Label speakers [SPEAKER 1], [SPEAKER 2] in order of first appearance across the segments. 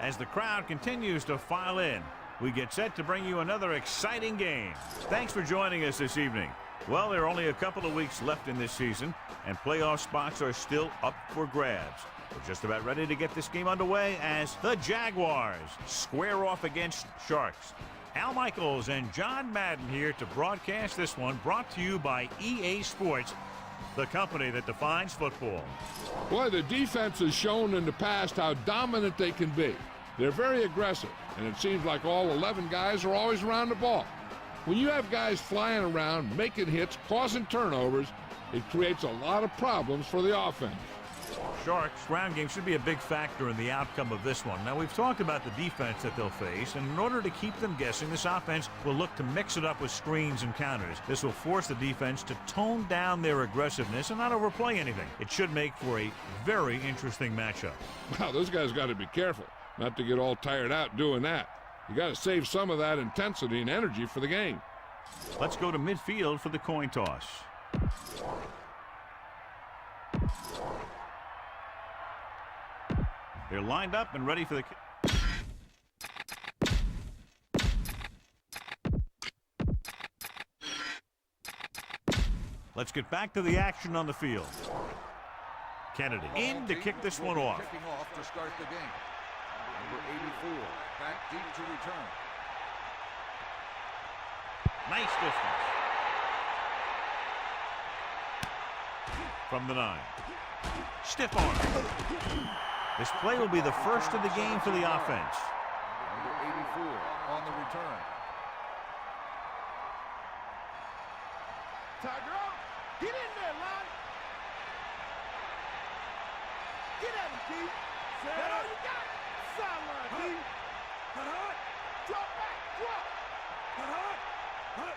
[SPEAKER 1] as the crowd continues to file in. We get set to bring you another exciting game. Thanks for joining us this evening. Well, there are only a couple of weeks left in this season, and playoff spots are still up for grabs. We're just about ready to get this game underway as the Jaguars square off against Sharks. Al Michaels and John Madden here to broadcast this one, brought to you by EA Sports, the company that defines football.
[SPEAKER 2] Boy, the defense has shown in the past how dominant they can be. They're very aggressive, and it seems like all 11 guys are always around the ball. When you have guys flying around, making hits, causing turnovers, it creates a lot of problems for the offense.
[SPEAKER 1] Sharks' ground game should be a big factor in the outcome of this one. Now, we've talked about the defense that they'll face, and in order to keep them guessing, this offense will look to mix it up with screens and counters. This will force the defense to tone down their aggressiveness and not overplay anything. It should make for a very interesting matchup.
[SPEAKER 2] Wow, those guys got to be careful not to get all tired out doing that. You got to save some of that intensity and energy for the game.
[SPEAKER 1] Let's go to midfield for the coin toss. They're lined up and ready for the kick. Let's get back to the action on the field. Kennedy in to kick this one off.
[SPEAKER 3] Kicking off to start the game. Number 84, back deep to return.
[SPEAKER 1] Nice distance. From the 9. Stiff arm. This play will be the first of the game for the offense.
[SPEAKER 3] Number 84 on the return.
[SPEAKER 4] Tiger out. Get in there, Lon. Get at him, D. That's all you got. Sideline, D. Drop back. Drop.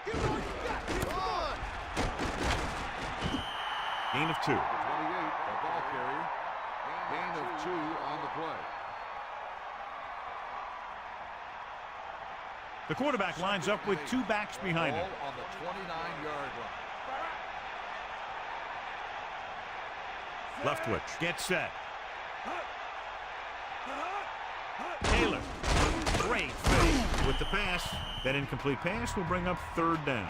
[SPEAKER 4] Give it all you got. Come on.
[SPEAKER 1] Gain of 2.
[SPEAKER 3] 28, the ball carrier. Gain of 2 on the play.
[SPEAKER 1] The quarterback lines up with 2 backs behind him.
[SPEAKER 3] Ball on the 29-yard line.
[SPEAKER 1] Leftwich gets set. Taylor, great fake with the pass. That incomplete pass will bring up 3rd down.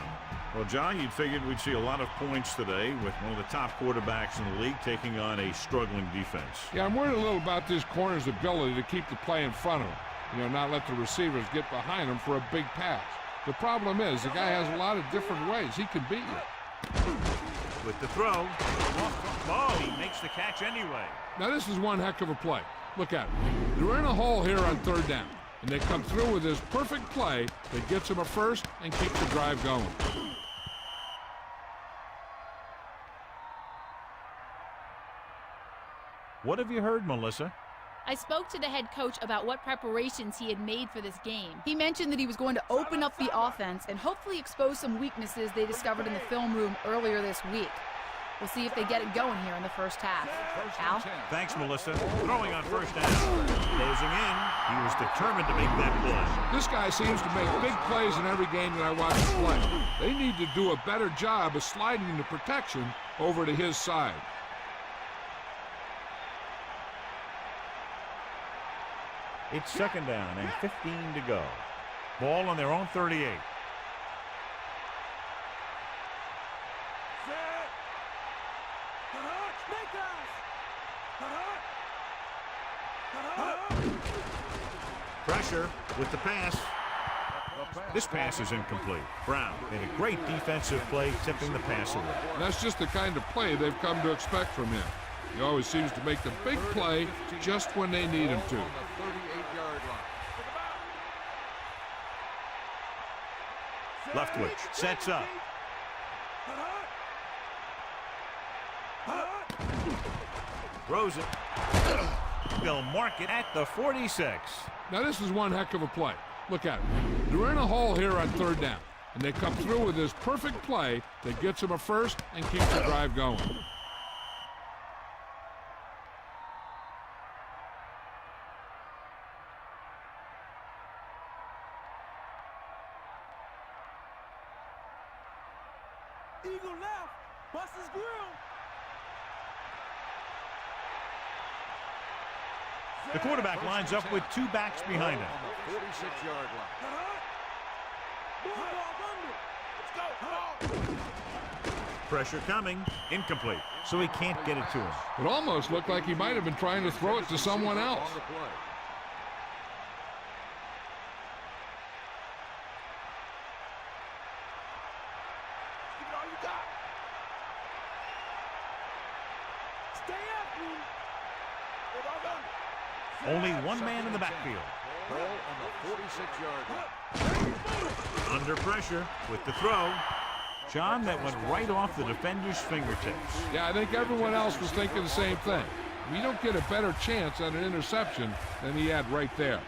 [SPEAKER 1] Well, John, you'd figured we'd see a lot of points today with one of the top quarterbacks in the league taking on a struggling defense.
[SPEAKER 2] Yeah, I'm worried a little about this corner's ability to keep the play in front of him. Not let the receivers get behind him for a big pass. The problem is the guy has a lot of different ways he can beat you.
[SPEAKER 1] With the throw. Oh, he makes the catch anyway.
[SPEAKER 2] Now, this is one heck of a play. Look at it. They're in a hole here on 3rd down, and they come through with this perfect play that gets them a first and keeps the drive going.
[SPEAKER 1] What have you heard, Melissa?
[SPEAKER 5] I spoke to the head coach about what preparations he had made for this game. He mentioned that he was going to open up the offense and hopefully expose some weaknesses they discovered in the film room earlier this week. We'll see if they get it going here in the first half. Al?
[SPEAKER 1] Thanks, Melissa. Throwing on 1st down. Closing in. He was determined to make that play.
[SPEAKER 2] This guy seems to make big plays in every game that I watch him play. They need to do a better job of sliding the protection over to his side.
[SPEAKER 1] It's 2nd down and 15 to go. Ball on their own 38. Pressure with the pass. This pass is incomplete. Brown made a great defensive play, tipping the pass away.
[SPEAKER 2] That's just the kind of play they've come to expect from him. He always seems to make the big play just when they need him to.
[SPEAKER 1] Leftwich sets up. Throws it. They'll mark it at the 46.
[SPEAKER 2] Now, this is one heck of a play. Look at it. They're in a hole here on 3rd down, and they come through with this perfect play that gets them a first and keeps the drive going.
[SPEAKER 4] Eagle left. Buster's grill.
[SPEAKER 1] The quarterback lines up with two backs behind him.
[SPEAKER 3] On the 46-yard line.
[SPEAKER 1] Pressure coming. Incomplete. So he can't get it to him.
[SPEAKER 2] It almost looked like he might have been trying to throw it to someone else.
[SPEAKER 3] On the play.
[SPEAKER 1] Only one man in the backfield.
[SPEAKER 3] Ball on the 46-yard line.
[SPEAKER 1] Under pressure with the throw. John, that went right off the defender's fingertips.
[SPEAKER 2] Yeah, I think everyone else was thinking the same thing. We don't get a better chance at an interception than he had right there.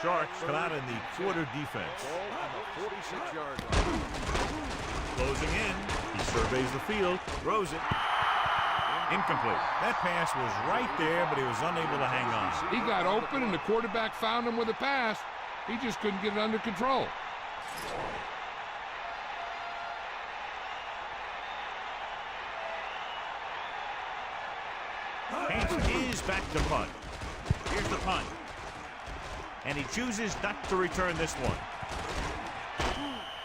[SPEAKER 1] Sharks come out in the quarter defense.
[SPEAKER 3] Ball on the 46-yard line.
[SPEAKER 1] Closing in. He surveys the field, throws it. Incomplete. That pass was right there, but he was unable to hang on.
[SPEAKER 2] He got open, and the quarterback found him with a pass. He just couldn't get it under control.
[SPEAKER 1] Hanson is back to punt. Here's the punt. And he chooses not to return this one.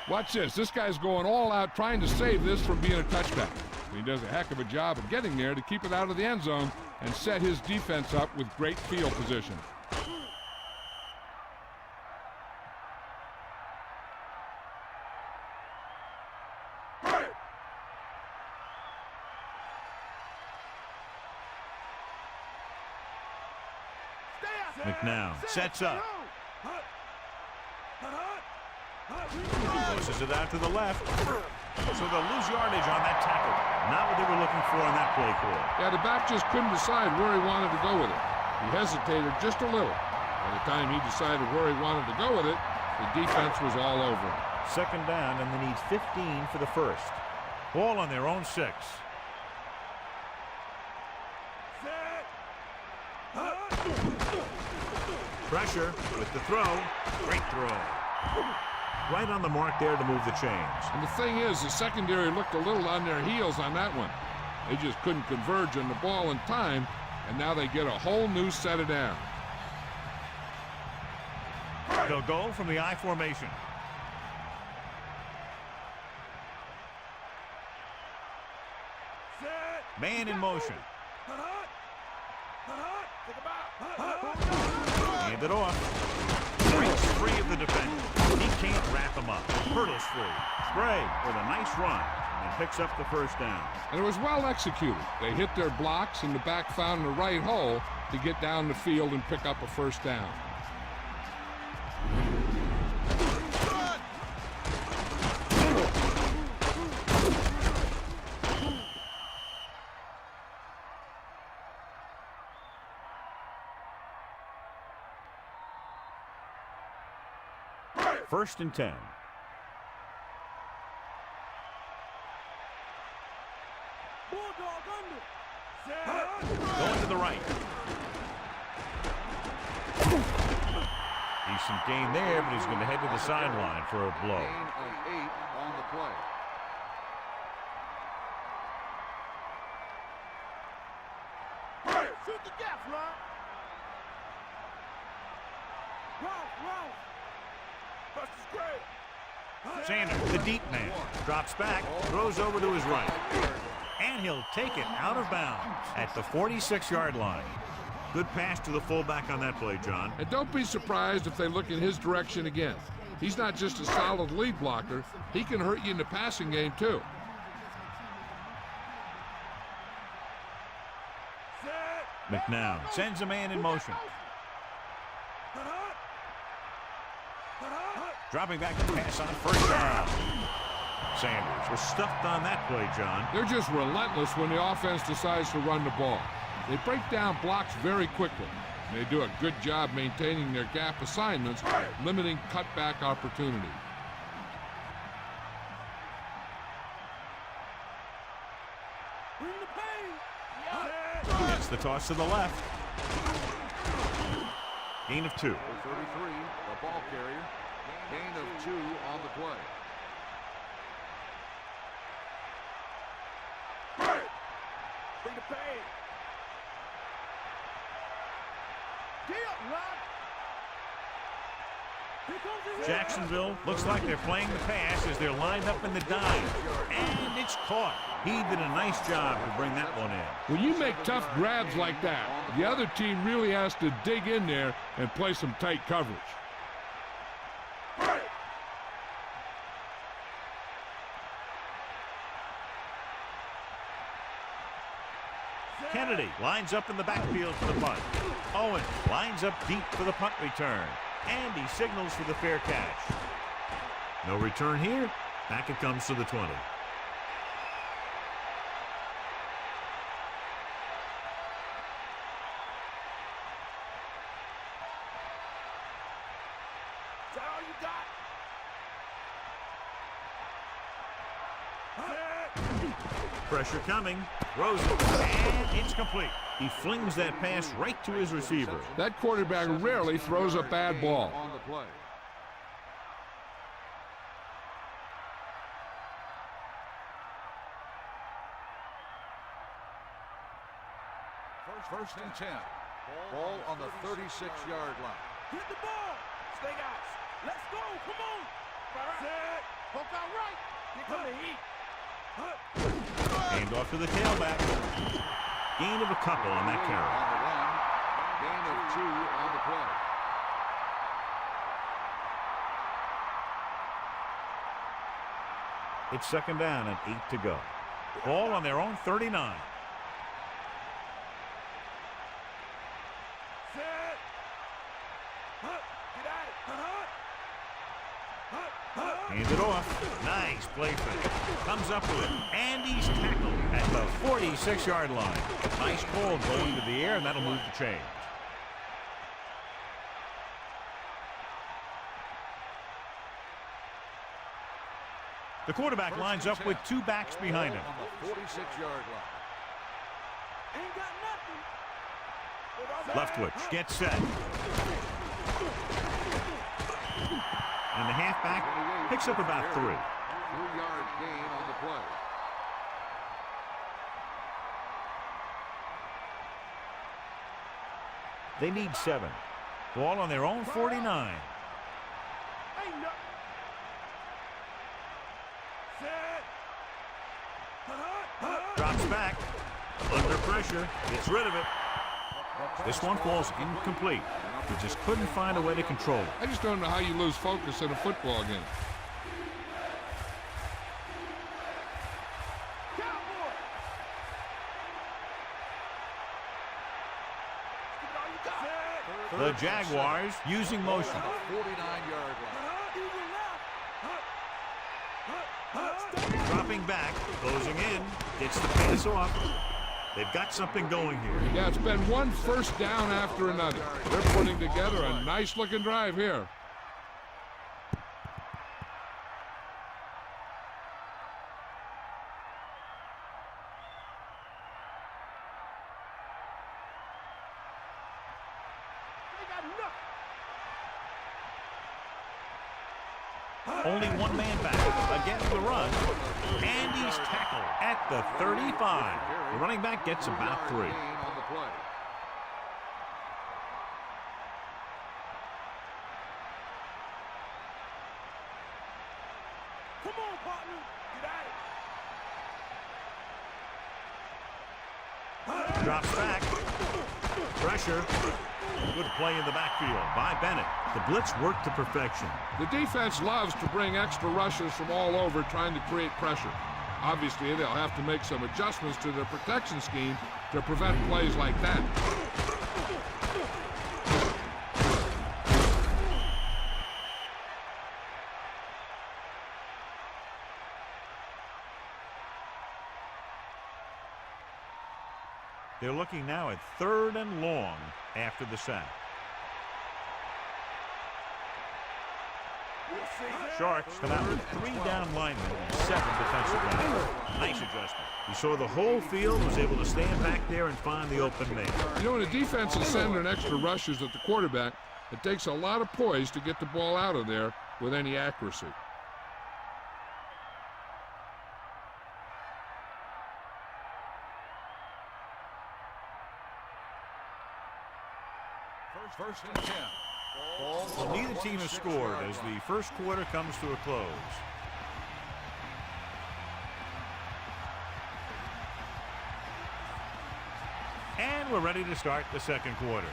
[SPEAKER 2] Watch this. This guy's going all out trying to save this from being a touchback. He does a heck of a job of getting there to keep it out of the end zone and set his defense up with great field position.
[SPEAKER 1] McNown sets up. Closes it out to the left. So they'll lose yardage on that tackle. Not what they were looking for in that play call.
[SPEAKER 2] Yeah, the back just couldn't decide where he wanted to go with it. He hesitated just a little. By the time he decided where he wanted to go with it, the defense was all over him.
[SPEAKER 1] Second down, and they need 15 for the first. Ball on their own 6. Pressure with the throw. Great throw. Right on the mark there to move the chains.
[SPEAKER 2] And the thing is, the secondary looked a little on their heels on that one. They just couldn't converge on the ball in time, and now they get a whole new set of downs.
[SPEAKER 1] They'll go from the I formation. Man in motion. Hand it off. Breaks free of the defender. He can't wrap him up. Hurdles free. Spray with a nice run and picks up the first down.
[SPEAKER 2] And it was well executed. They hit their blocks, and the back found the right hole to get down the field and pick up a first down.
[SPEAKER 1] First and 10. Going to the right. Decent gain there, but he's going to head to the sideline for a blow.
[SPEAKER 3] Gain of 8 on the play.
[SPEAKER 4] Shoot the gap, Ron. Wrong.
[SPEAKER 1] Sanders, the deep man, drops back, throws over to his right. And he'll take it out of bounds at the 46-yard line. Good pass to the fullback on that play, John.
[SPEAKER 2] And don't be surprised if they look in his direction again. He's not just a solid lead blocker. He can hurt you in the passing game, too.
[SPEAKER 1] McNown sends a man in motion. Dropping back to pass on first down. Sanders was stuffed on that play, John.
[SPEAKER 2] They're just relentless when the offense decides to run the ball. They break down blocks very quickly. They do a good job maintaining their gap assignments, limiting cutback opportunity.
[SPEAKER 1] It's the toss to the left. Gain of 2.
[SPEAKER 3] 33, the ball carrier. Gain of 2 on the play.
[SPEAKER 4] Bring the pain. Deal, Rock.
[SPEAKER 1] Jacksonville looks like they're playing the pass as they're lined up in the dime. And it's caught. He did a nice job to bring that one in.
[SPEAKER 2] When you make tough grabs like that, the other team really has to dig in there and play some tight coverage.
[SPEAKER 1] Kennedy lines up in the backfield for the punt. Owen lines up deep for the punt return. And he signals for the fair catch. No return here. Back it comes to the 20.
[SPEAKER 4] That's all you got.
[SPEAKER 1] Pressure coming. Throws it. And it's complete. He flings that pass right to his receiver.
[SPEAKER 2] That quarterback rarely throws a bad ball.
[SPEAKER 3] On the play. First and 10. Ball on the 36-yard line.
[SPEAKER 4] Hit the ball. Stay guys. Let's go. Come on. Set. Hook out right. Here come the heat.
[SPEAKER 1] Hand off to the tailback. Gain of a couple on that carry.
[SPEAKER 3] On the run. Gain of 2 on the play.
[SPEAKER 1] It's second down and 8 to go. Ball on their own 39.
[SPEAKER 4] Set. Get at it.
[SPEAKER 1] Hand it off. Nice play fake. Comes up with it. And he's tackled at the 46-yard line. Nice ball going to the air, and that'll move the chains. The quarterback lines up with 2 backs behind him.
[SPEAKER 3] On the 46-yard line.
[SPEAKER 4] Ain't got nothing.
[SPEAKER 1] Leftwich gets set. And the halfback picks up about 3.
[SPEAKER 3] 3-yard gain on the play.
[SPEAKER 1] They need 7. Ball on their own 49.
[SPEAKER 4] Ain't no. Set.
[SPEAKER 1] Drops back. Under pressure. Gets rid of it. This one falls incomplete. He just couldn't find a way to control it.
[SPEAKER 2] I just don't know how you lose focus in a football game.
[SPEAKER 4] Cowboy. Set.
[SPEAKER 1] The Jaguars using motion.
[SPEAKER 3] On the 49-yard line.
[SPEAKER 1] Dropping back. Closing in. Gets the pass off. They've got something going here.
[SPEAKER 2] Yeah, it's been one first down after another. They're putting together a nice-looking drive here.
[SPEAKER 4] They got nothing.
[SPEAKER 1] Only one man back against the run. And he's tackled at the 35. The running back gets about 3.
[SPEAKER 3] Gain on the play.
[SPEAKER 4] Come on, partner. Get at it.
[SPEAKER 1] Drops back. Pressure. Good play in the backfield by Bennett. The blitz worked to perfection.
[SPEAKER 2] The defense loves to bring extra rushers from all over trying to create pressure. Obviously, they'll have to make some adjustments to their protection scheme to prevent plays like that.
[SPEAKER 1] They're looking now at 3rd and long after the sack. Sharks come out with 3 down linemen and 7 defensive linemen. Nice adjustment. You saw the whole field was able to stand back there and find the open man.
[SPEAKER 2] You know, when a defense is sending extra rushers at the quarterback, it takes a lot of poise to get the ball out of there with any accuracy.
[SPEAKER 3] First and 10.
[SPEAKER 1] Well, neither team has scored as the first quarter comes to a close. And we're ready to start the second quarter.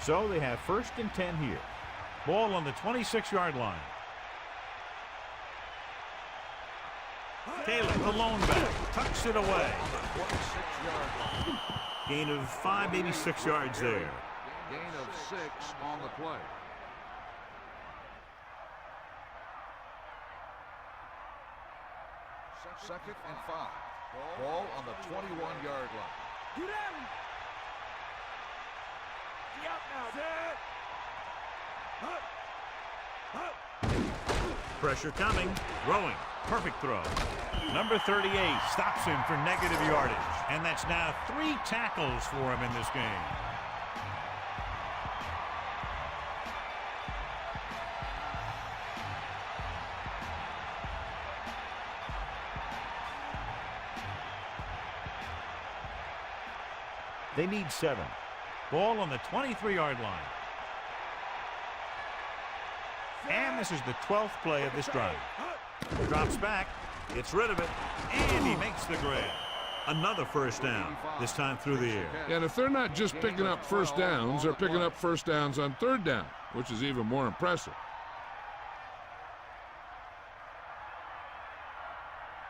[SPEAKER 1] So they have first and 10 here. Ball on the 26-yard line. Caleb, the lone back, tucks it away.
[SPEAKER 3] 26-yard line.
[SPEAKER 1] Gain of 5, maybe 6 yards there.
[SPEAKER 3] Gain of 6 on the play. Second and 5. Ball on the 21-yard line.
[SPEAKER 4] Get at him. Get out now. Set.
[SPEAKER 1] Pressure coming, throwing, perfect throw. Number 38 stops him for negative yardage, and that's now 3 tackles for him in this game. They need 7. Ball on the 23-yard line. And this is the 12th play of this drive. Drops back, gets rid of it, and he makes the grab. Another first down, this time through the air.
[SPEAKER 2] And if they're not just picking up first downs, they're picking up first downs on third down, which is even more impressive.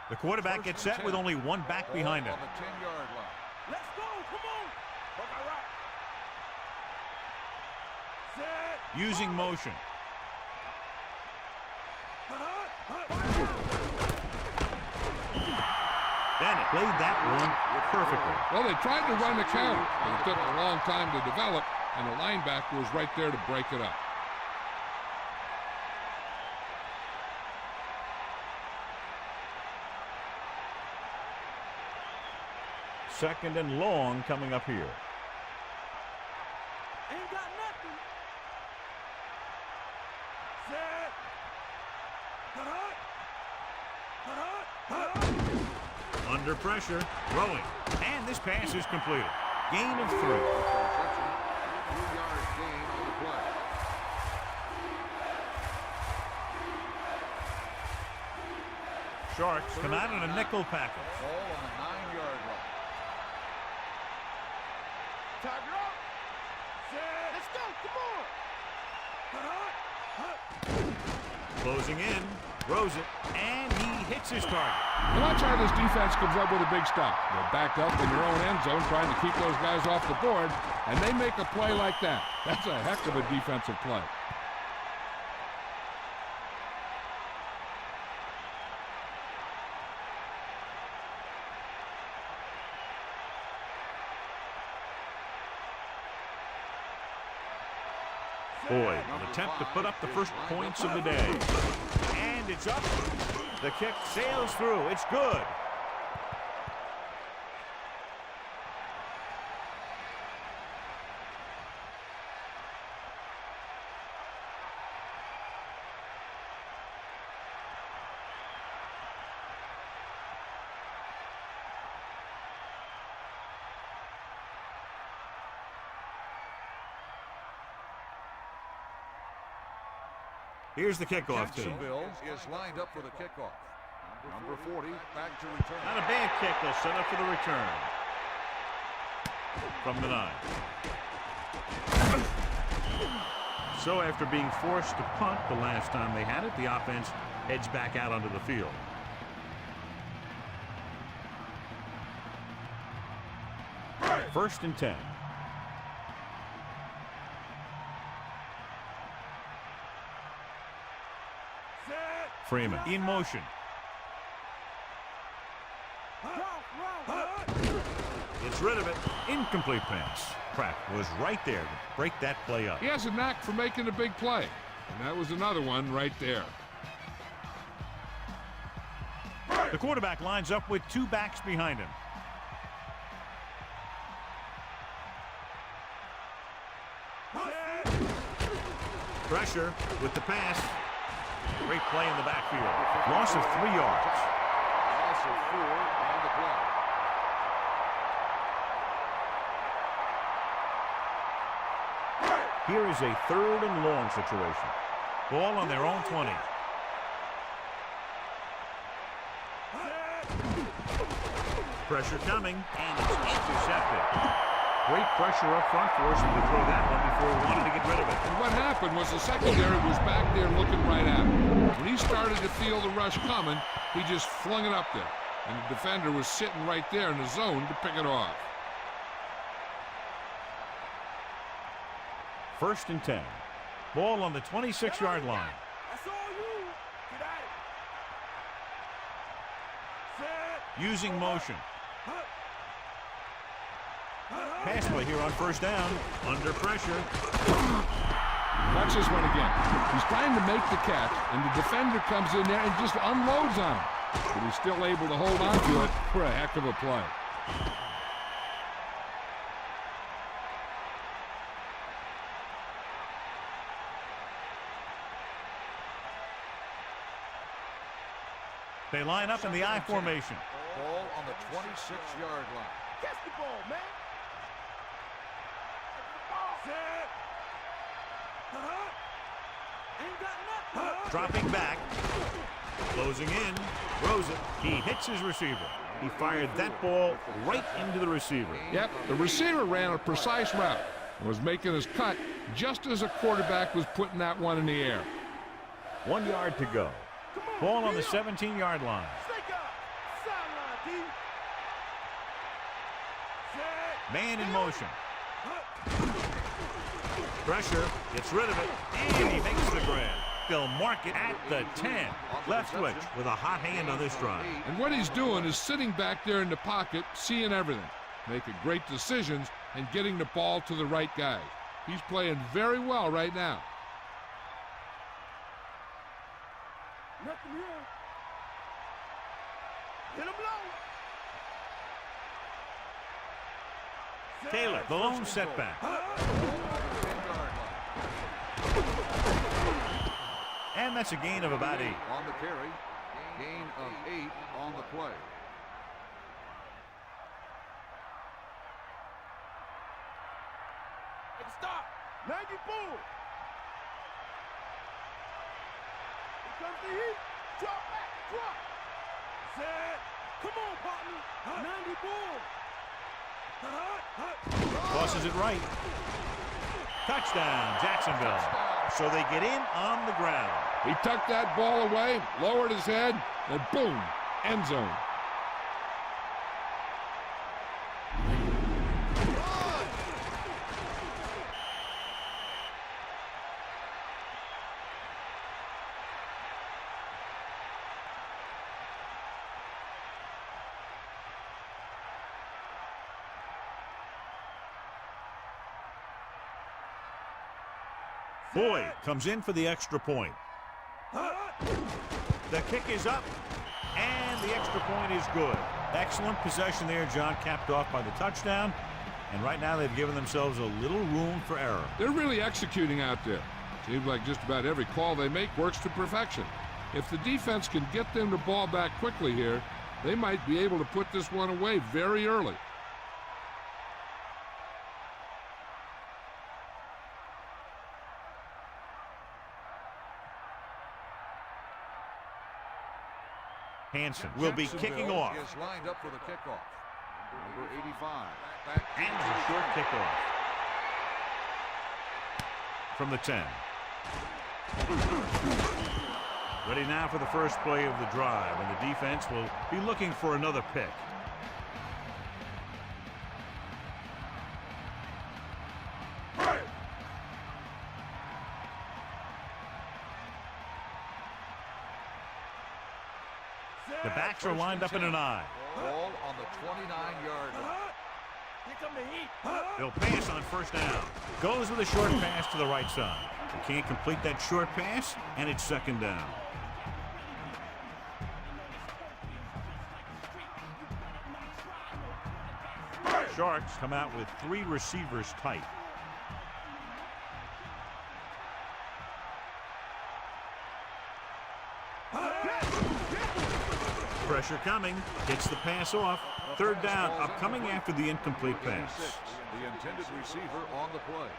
[SPEAKER 1] The quarterback gets set with only 1 back behind him.
[SPEAKER 3] On the 10-yard line.
[SPEAKER 4] Let's go. Come on. All right. Set.
[SPEAKER 1] Using motion. Bennett played that one perfectly.
[SPEAKER 2] Well, they tried to run the counter, but it took a long time to develop, and the linebacker was right there to break it up.
[SPEAKER 1] Second and long coming up here.
[SPEAKER 4] Ain't got nothing. Set.
[SPEAKER 1] Under pressure, throwing, and this pass is completed. Gain of 3.
[SPEAKER 3] 3-yard gain on the play.
[SPEAKER 1] Sharks come out in a nickel package.
[SPEAKER 3] Ball on the 9-yard line.
[SPEAKER 4] Tiger up. Set. Let's go. Come on.
[SPEAKER 1] Closing in, throws it, and he hits his target.
[SPEAKER 2] And watch how this defense comes up with a big stop. They're backed up in their own end zone trying to keep those guys off the board, and they make a play like that. That's a heck of a defensive play.
[SPEAKER 1] Boyd will attempt to put up the first points of the day. And it's up. The kick sails through. It's good. Here's the kickoff team.
[SPEAKER 3] Jacksonville is lined up for the kickoff. Number 40 back to return.
[SPEAKER 1] Not a bad kick. They'll set up for the return. From the 9. So after being forced to punt the last time they had it, the offense heads back out onto the field. First and 10. Freeman in motion. Gets rid of it. Incomplete pass. Pratt was right there to break that play up.
[SPEAKER 2] He has a knack for making a big play, and that was another one right there.
[SPEAKER 1] The quarterback lines up with 2 backs behind him. Pressure with the pass. Great play in the backfield. Loss of 3 yards.
[SPEAKER 3] Loss of 4 on the play.
[SPEAKER 1] Here is a 3rd and long situation. Ball on their own 20. Pressure coming, and it's intercepted. Great pressure up front forced him to throw that one before he wanted to get rid of it.
[SPEAKER 2] And what happened was the secondary was back there looking right at him. When he started to feel the rush coming, he just flung it up there. And the defender was sitting right there in the zone to pick it off.
[SPEAKER 1] 1st and 10. Ball on the 26-yard line.
[SPEAKER 4] That's all you. Get at it. Set.
[SPEAKER 1] Using motion. Pass play here on 1st down. Under pressure.
[SPEAKER 2] Watch this one again. He's trying to make the catch, and the defender comes in there and just unloads on him. But he's still able to hold on to it for a heck of a play.
[SPEAKER 1] They line up in the I formation.
[SPEAKER 3] Ball on the 26-yard line.
[SPEAKER 4] Catch the ball, man. Set. Ain't got nothing.
[SPEAKER 1] Dropping back. Closing in. Throws it. He hits his receiver. He fired that ball right into the receiver.
[SPEAKER 2] Yep, the receiver ran a precise route and was making his cut just as a quarterback was putting that one in the air.
[SPEAKER 1] 1 yard to go. Ball on the 17-yard line.
[SPEAKER 4] Stake up. Sideline, D. Set.
[SPEAKER 1] Man in motion. Pressure. Gets rid of it. And he makes the grab. They'll mark it at the 10. Left switch with a hot hand on this drive.
[SPEAKER 2] And what he's doing is sitting back there in the pocket, seeing everything, making great decisions, and getting the ball to the right guy. He's playing very well right now.
[SPEAKER 4] Nothing here. Hit him low.
[SPEAKER 1] Taylor, the lone setback. And that's a gain of about 8.
[SPEAKER 3] On the carry. Gain of 8 on the play.
[SPEAKER 4] Make a stop. 94. Here comes the heat. Drop back. Drop. Set. Come on, partner. 94.
[SPEAKER 1] Tosses it right. Touchdown, Jacksonville. So they get in on the ground.
[SPEAKER 2] He tucked that ball away, lowered his head, and boom, end zone.
[SPEAKER 1] Boyd comes in for the extra point. The kick is up, and the extra point is good. Excellent possession there, John, capped off by the touchdown. And right now they've given themselves a little room for error.
[SPEAKER 2] They're really executing out there. Seems like just about every call they make works to perfection. If the defense can get them the ball back quickly here, they might be able to put this one away very early.
[SPEAKER 1] Hansen will be kicking off.
[SPEAKER 3] Is lined up for the kickoff. Number 85.
[SPEAKER 1] And a short kickoff. From the 10. Ready now for the first play of the drive, and the defense will be looking for another pick. The backs are lined up in an I.
[SPEAKER 3] Ball on the 29-yard line.
[SPEAKER 4] Here come the heat.
[SPEAKER 1] They'll pass on first down. Goes with a short pass to the right side. They can't complete that short pass, and it's second down. Sharks come out with 3 receivers tight. Pressure coming. Gets the pass off. Third down, upcoming after the incomplete pass.
[SPEAKER 3] The intended receiver on the play.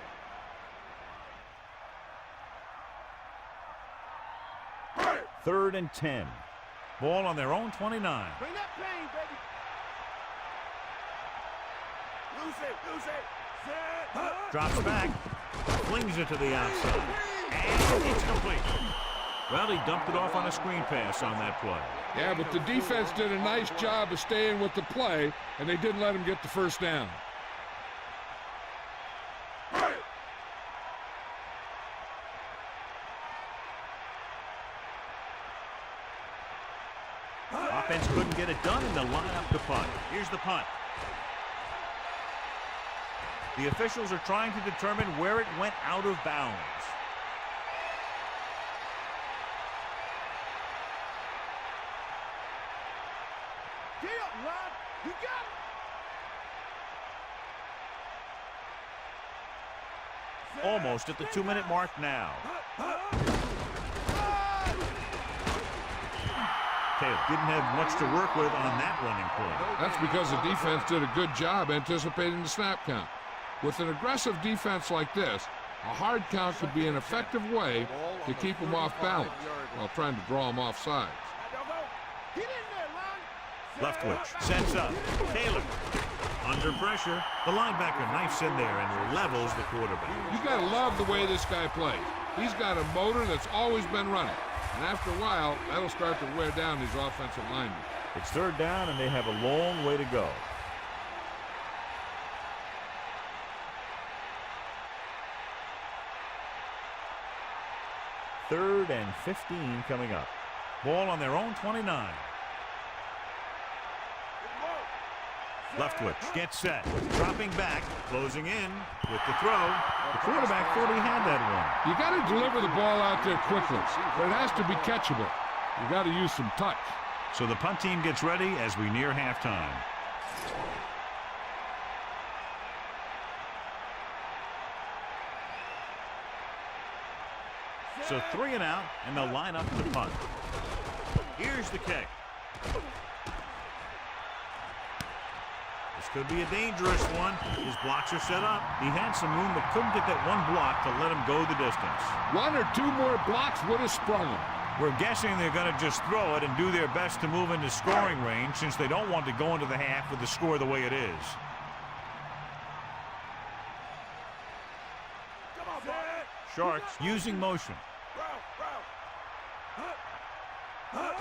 [SPEAKER 1] Third and 10. Ball on their own 29.
[SPEAKER 4] Bring that pain, baby. Loose it. Set.
[SPEAKER 1] Drops back. Flings it to the outside. And it's complete. Well, he dumped it off on a screen pass on that play.
[SPEAKER 2] Yeah, but the defense did a nice job of staying with the play, and they didn't let him get the first down.
[SPEAKER 1] Offense couldn't get it done, and they'll line up to punt. Here's the punt. The officials are trying to determine where it went out of bounds.
[SPEAKER 4] Get up, Rod. You got it.
[SPEAKER 1] Almost at the 2-minute mark now. Taylor didn't have much to work with on that running play.
[SPEAKER 2] That's because the defense did a good job anticipating the snap count. With an aggressive defense like this, a hard count could be an effective way to keep them off balance while trying to draw them off sides.
[SPEAKER 4] Get in there, Lon.
[SPEAKER 1] Left twitch. Sets up. Taylor. Under pressure. The linebacker knifes in there and levels the quarterback.
[SPEAKER 2] You got to love the way this guy plays. He's got a motor that's always been running. And after a while, that'll start to wear down these offensive linemen.
[SPEAKER 1] It's third down, and they have a long way to go. Third and 15 coming up. Ball on their own 29. Left twitch. Gets set. Dropping back. Closing in with the throw. The quarterback thought he had that one.
[SPEAKER 2] You got to deliver the ball out there quickly, but it has to be catchable. You got to use some touch.
[SPEAKER 1] So the punt team gets ready as we near halftime. So 3 and out, and they'll line up to punt. Here's the kick. This could be a dangerous one. His blocks are set up. He had some room, but couldn't get that one block to let him go the distance.
[SPEAKER 2] 1 or 2 more blocks would have sprung him.
[SPEAKER 1] We're guessing they're going to just throw it and do their best to move into scoring range, since they don't want to go into the half with the score the way it is. Sharks using motion.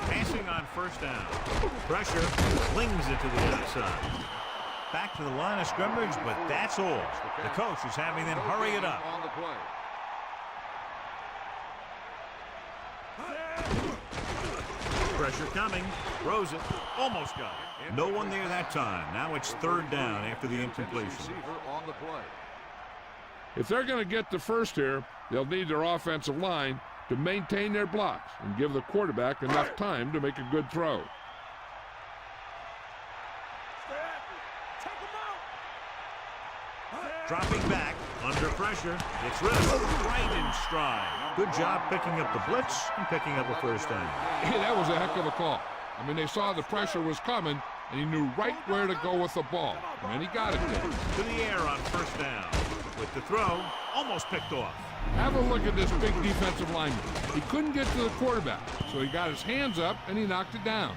[SPEAKER 1] Passing on first down. Pressure. Flings it to the outside. Back to the line of scrimmage, but that's all. The coach is having them hurry it up.
[SPEAKER 3] On the play.
[SPEAKER 1] Pressure coming. Throws it. Almost got it. No one there that time. Now it's third down after the incompletion.
[SPEAKER 3] Receiver on the play.
[SPEAKER 2] If they're going to get the first here, they'll need their offensive line to maintain their blocks and give the quarterback enough time to make a good throw.
[SPEAKER 1] Dropping back, under pressure, it's rid of it right in stride. Good job picking up the blitz and picking up a first down.
[SPEAKER 2] Hey, that was a heck of a call. I mean, they saw the pressure was coming, and he knew right where to go with the ball. And he got it there.
[SPEAKER 1] To the air on first down. With the throw, almost picked off.
[SPEAKER 2] Have a look at this big defensive lineman. He couldn't get to the quarterback, so he got his hands up, and he knocked it down.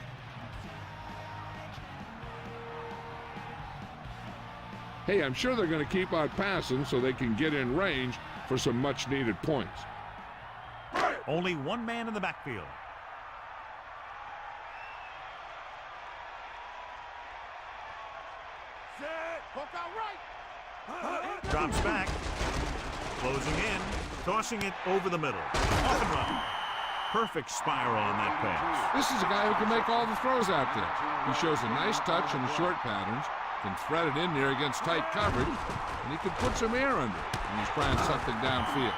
[SPEAKER 2] Hey, I'm sure they're going to keep on passing so they can get in range for some much-needed points.
[SPEAKER 1] Only one man in the backfield. Drops back. Closing in. Tossing it over the middle. Off and running. Perfect spiral on that pass.
[SPEAKER 2] This is a guy who can make all the throws out there. He shows a nice touch in the short patterns, can thread it in there against tight coverage, and he can put some air under it when he's trying something downfield.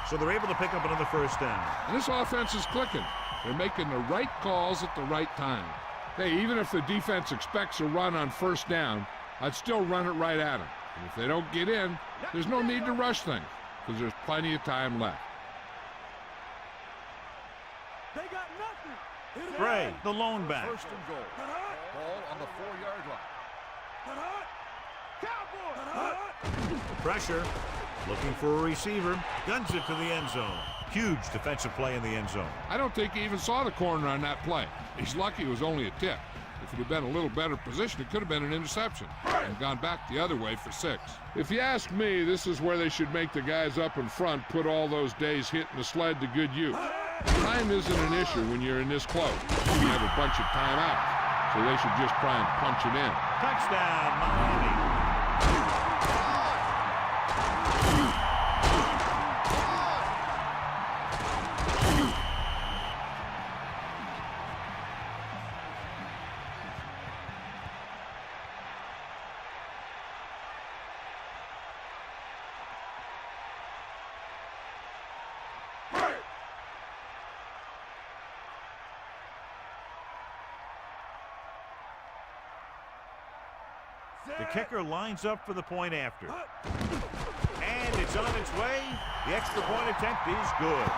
[SPEAKER 1] So they're able to pick up another first down.
[SPEAKER 2] And this offense is clicking. They're making the right calls at the right time. Hey, even if the defense expects a run on first down, I'd still run it right at them. And if they don't get in, there's no need to rush things, because there's plenty of time left.
[SPEAKER 4] They got nothing. Hit
[SPEAKER 1] Gray, the lone back.
[SPEAKER 3] First and goal. Ball on the 4-yard line.
[SPEAKER 1] Pressure. Looking for a receiver. Guns it to the end zone. Huge defensive play in the end zone.
[SPEAKER 2] I don't think he even saw the corner on that play. He's lucky it was only a tip. If it had been a little better position, it could have been an interception and gone back the other way for 6. If you ask me, this is where they should make the guys up in front put all those days hitting the sled to good use. Time isn't an issue when you're in this close. You have a bunch of timeouts, so they should just try and punch it in.
[SPEAKER 1] Touchdown, Miami. The kicker lines up for the point after. And it's on its way. The extra point attempt is good.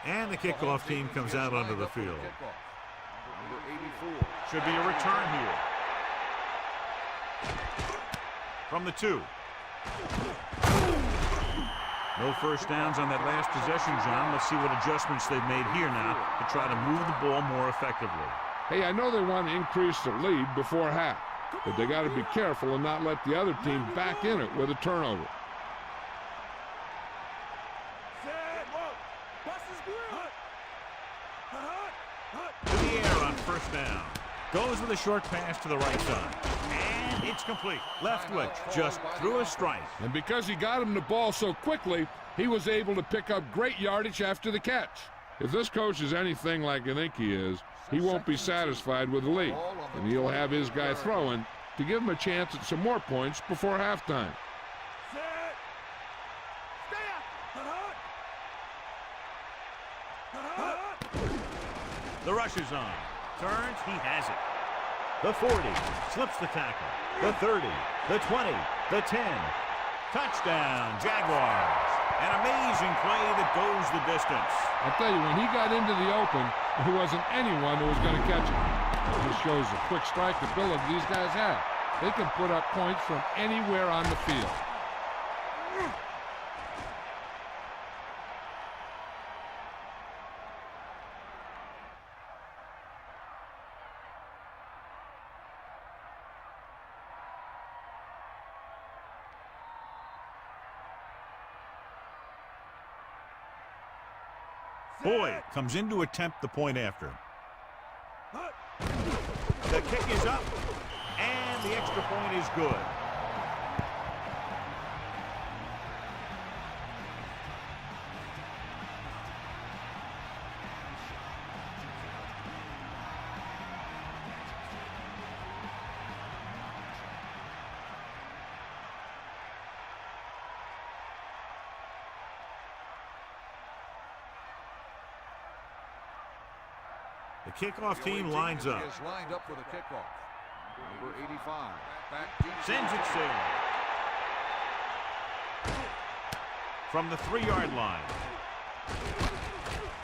[SPEAKER 1] And the kickoff team comes out onto the field.
[SPEAKER 3] Number 84.
[SPEAKER 1] Should be a return here. From the 2. No first downs on that last possession, John. Let's see what adjustments they've made here now to try to move the ball more effectively.
[SPEAKER 2] Hey, I know they want to increase the lead before half, but they got to be careful and not let the other team back in it with a turnover.
[SPEAKER 1] To the air on first down. Goes with a short pass to the right side. And it's complete. Leftwich just threw a strike.
[SPEAKER 2] And because he got him the ball so quickly, he was able to pick up great yardage after the catch. If this coach is anything like I think he is, he won't be satisfied with the lead, and he'll have his guy throwing to give him a chance at some more points before halftime.
[SPEAKER 1] The rush is on. Turns, he has it. The 40, slips the tackle. The 30, the 20, the 10. Touchdown, Jaguars. An amazing play that goes the distance.
[SPEAKER 2] I'll tell you, when he got into the open, there wasn't anyone who was going to catch him. It just shows the quick strike ability these guys have. They can put up points from anywhere on the field.
[SPEAKER 1] Boyd comes in to attempt the point after. The kick is up, and the extra point is good. The kickoff team lines up.
[SPEAKER 3] Is lined up for the kickoff. Number 85. Back deep.
[SPEAKER 1] Sends it sailing. From the 3-yard line.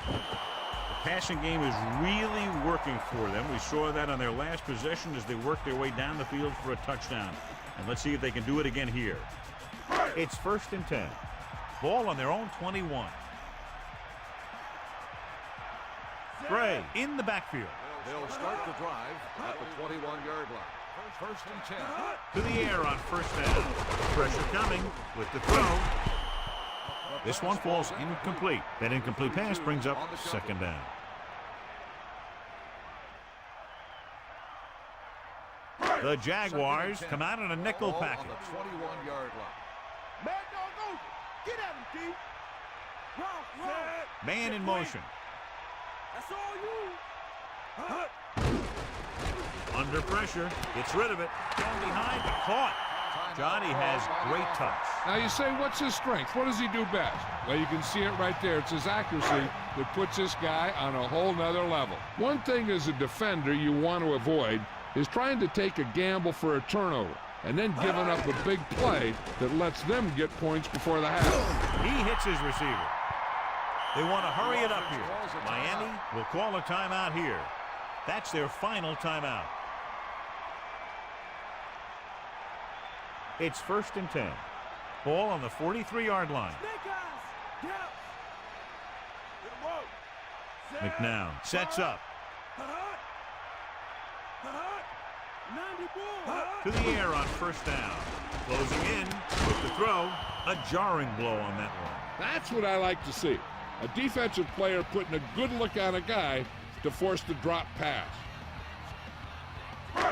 [SPEAKER 1] The passing game is really working for them. We saw that on their last possession as they worked their way down the field for a touchdown. And let's see if they can do it again here. It's 1st and 10. Ball on their own 21. Gray in the backfield.
[SPEAKER 3] They'll start the drive at the 21-yard line. 1st and 10.
[SPEAKER 1] To the air on first down. Pressure coming with the throw. This one falls incomplete. That incomplete pass brings up 2nd down. The Jaguars come out in a nickel package.
[SPEAKER 3] On the 21-yard line.
[SPEAKER 4] Man, go. Get at him, D. Wrong.
[SPEAKER 1] Man in motion.
[SPEAKER 4] That's all you.
[SPEAKER 1] Under pressure. Gets rid of it. Down behind, but caught. Johnny has great touch.
[SPEAKER 2] Now you say, what's his strength? What does he do best? Well, you can see it right there. It's his accuracy that puts this guy on a whole nother level. One thing as a defender you want to avoid is trying to take a gamble for a turnover and then giving up a big play that lets them get points before the half.
[SPEAKER 1] He hits his receiver. They want to hurry it up here. Miami will call a timeout here. That's their final timeout. It's 1st and 10. Ball on the 43-yard line. McNown sets up. To the air on 1st down. Closing in with the throw. A jarring blow on that one.
[SPEAKER 2] That's what I like to see. A defensive player putting a good look on a guy to force the drop pass.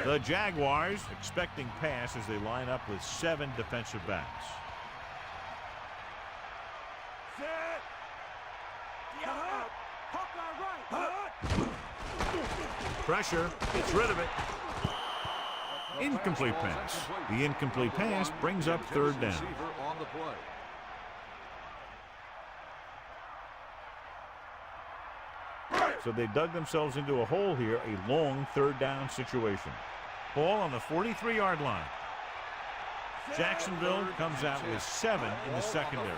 [SPEAKER 1] The Jaguars expecting pass as they line up with 7 defensive backs. Pressure, gets rid of it. Incomplete pass. The incomplete pass brings up 3rd down. So they dug themselves into a hole here, a long 3rd down situation. Ball on the 43-yard line. Jacksonville comes out with 7 in the secondary.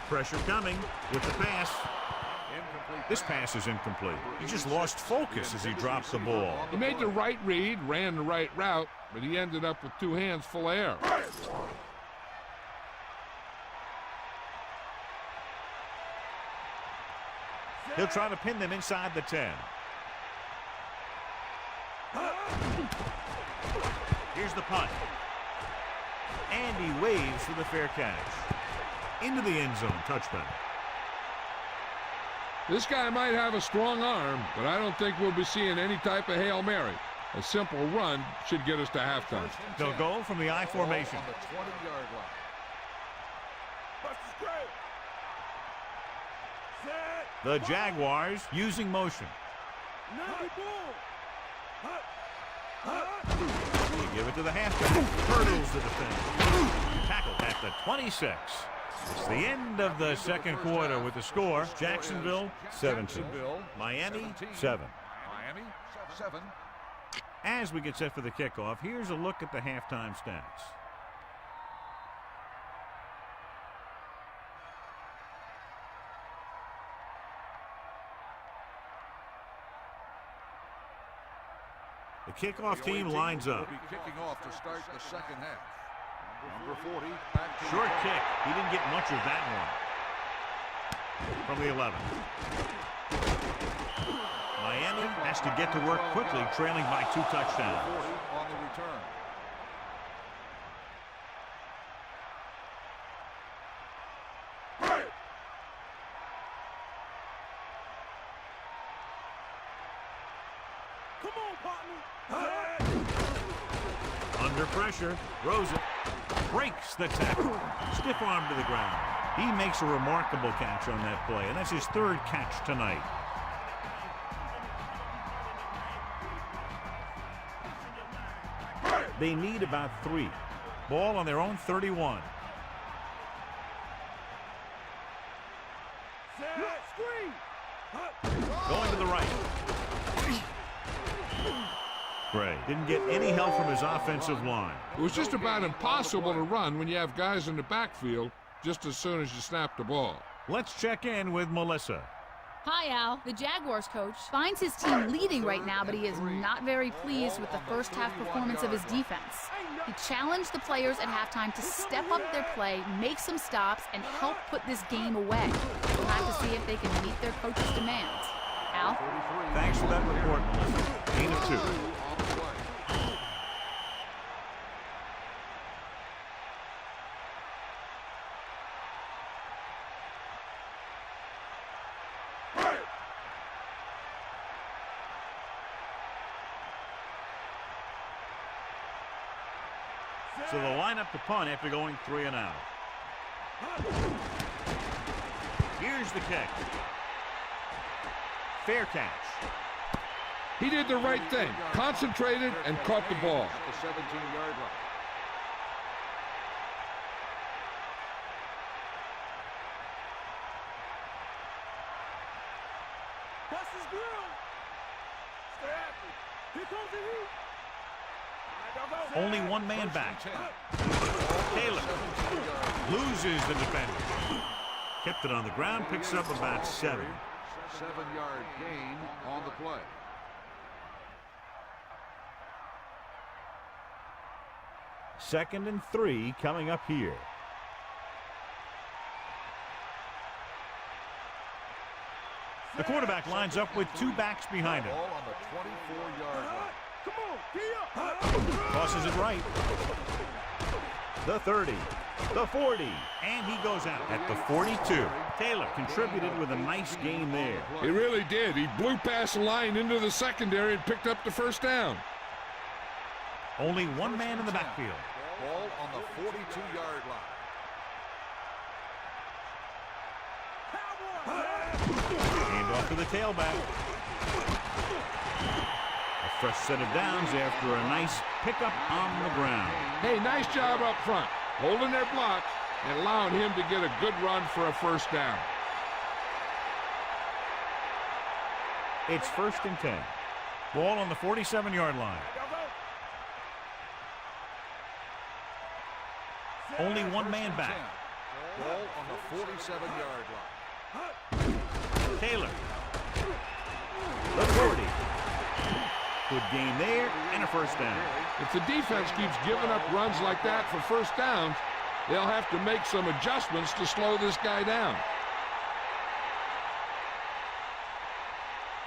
[SPEAKER 1] Pressure coming with the pass. This pass is incomplete. He just lost focus as he dropped the ball.
[SPEAKER 2] He made the right read, ran the right route, but he ended up with 2 hands full of air.
[SPEAKER 1] He'll try to pin them inside the 10. Here's the punt. And he waves for the fair catch. Into the end zone, touchdown.
[SPEAKER 2] This guy might have a strong arm, but I don't think we'll be seeing any type of Hail Mary. A simple run should get us to halftime.
[SPEAKER 1] They'll go from the I formation.
[SPEAKER 3] On the 20-yard line.
[SPEAKER 1] The Jaguars using motion. They give it to the halfback. Hurdles the defender. Tackled at the 26. It's the end of the second quarter with the score. Jacksonville 17. Miami 7.
[SPEAKER 3] Miami 7.
[SPEAKER 1] As we get set for the kickoff, here's a look at the halftime stats. The kickoff team lines up.
[SPEAKER 3] Will be kicking off to start the second half. Number 40, back to
[SPEAKER 1] Short kick. He didn't get much of that one. From the 11. Miami has to get to work quickly, trailing by 2 touchdowns.
[SPEAKER 3] 40 on the return.
[SPEAKER 1] Under pressure, throws it, breaks the tackle, stiff arm to the ground. He makes a remarkable catch on that play, and that's his 3rd catch tonight. They need about 3. Ball on their own 31. Going to the right. Gray didn't get any help from his offensive line.
[SPEAKER 2] It was just about impossible to run when you have guys in the backfield just as soon as you snap the ball.
[SPEAKER 1] Let's check in with Melissa.
[SPEAKER 5] Hi, Al. The Jaguars coach finds his team leading right now, but he is not very pleased with the first half performance of his defense. He challenged the players at halftime to step up their play, make some stops, and help put this game away. We'll have to see if they can meet their coach's demands. Al?
[SPEAKER 1] Thanks for that report, Melissa. Gain of 2. So they'll line up the punt after going 3 and out. Here's the kick. Fair catch.
[SPEAKER 2] He did the right thing, concentrated and caught the ball.
[SPEAKER 3] At the 17-yard line.
[SPEAKER 4] Bust his grill. Stay after. Here comes the heat.
[SPEAKER 1] Only one man back. Taylor loses the defender. Kept it on the ground, picks up about 7.
[SPEAKER 3] 7-yard gain on the play.
[SPEAKER 1] Second and 3 coming up here. The quarterback lines up with 2 backs behind him.
[SPEAKER 3] Ball on the 24-yard line.
[SPEAKER 4] Come on, be up.
[SPEAKER 1] Tosses it right. The 30, the 40, and he goes out at the 42. Taylor contributed with a nice gain there.
[SPEAKER 2] He really did. He blew past the line into the secondary and picked up the first down.
[SPEAKER 1] Only one man in the backfield.
[SPEAKER 3] Ball on the 42-yard line.
[SPEAKER 1] Hand off to the tailback. A fresh set of downs after a nice pickup on the ground.
[SPEAKER 2] Hey, nice job up front, holding their blocks and allowing him to get a good run for a first down.
[SPEAKER 1] It's 1st and 10. Ball on the 47-yard line. Only one man back.
[SPEAKER 3] Ball on the 47-yard line.
[SPEAKER 1] Taylor. The 40. Good gain there and a first down.
[SPEAKER 2] If the defense keeps giving up runs like that for first downs, they'll have to make some adjustments to slow this guy down.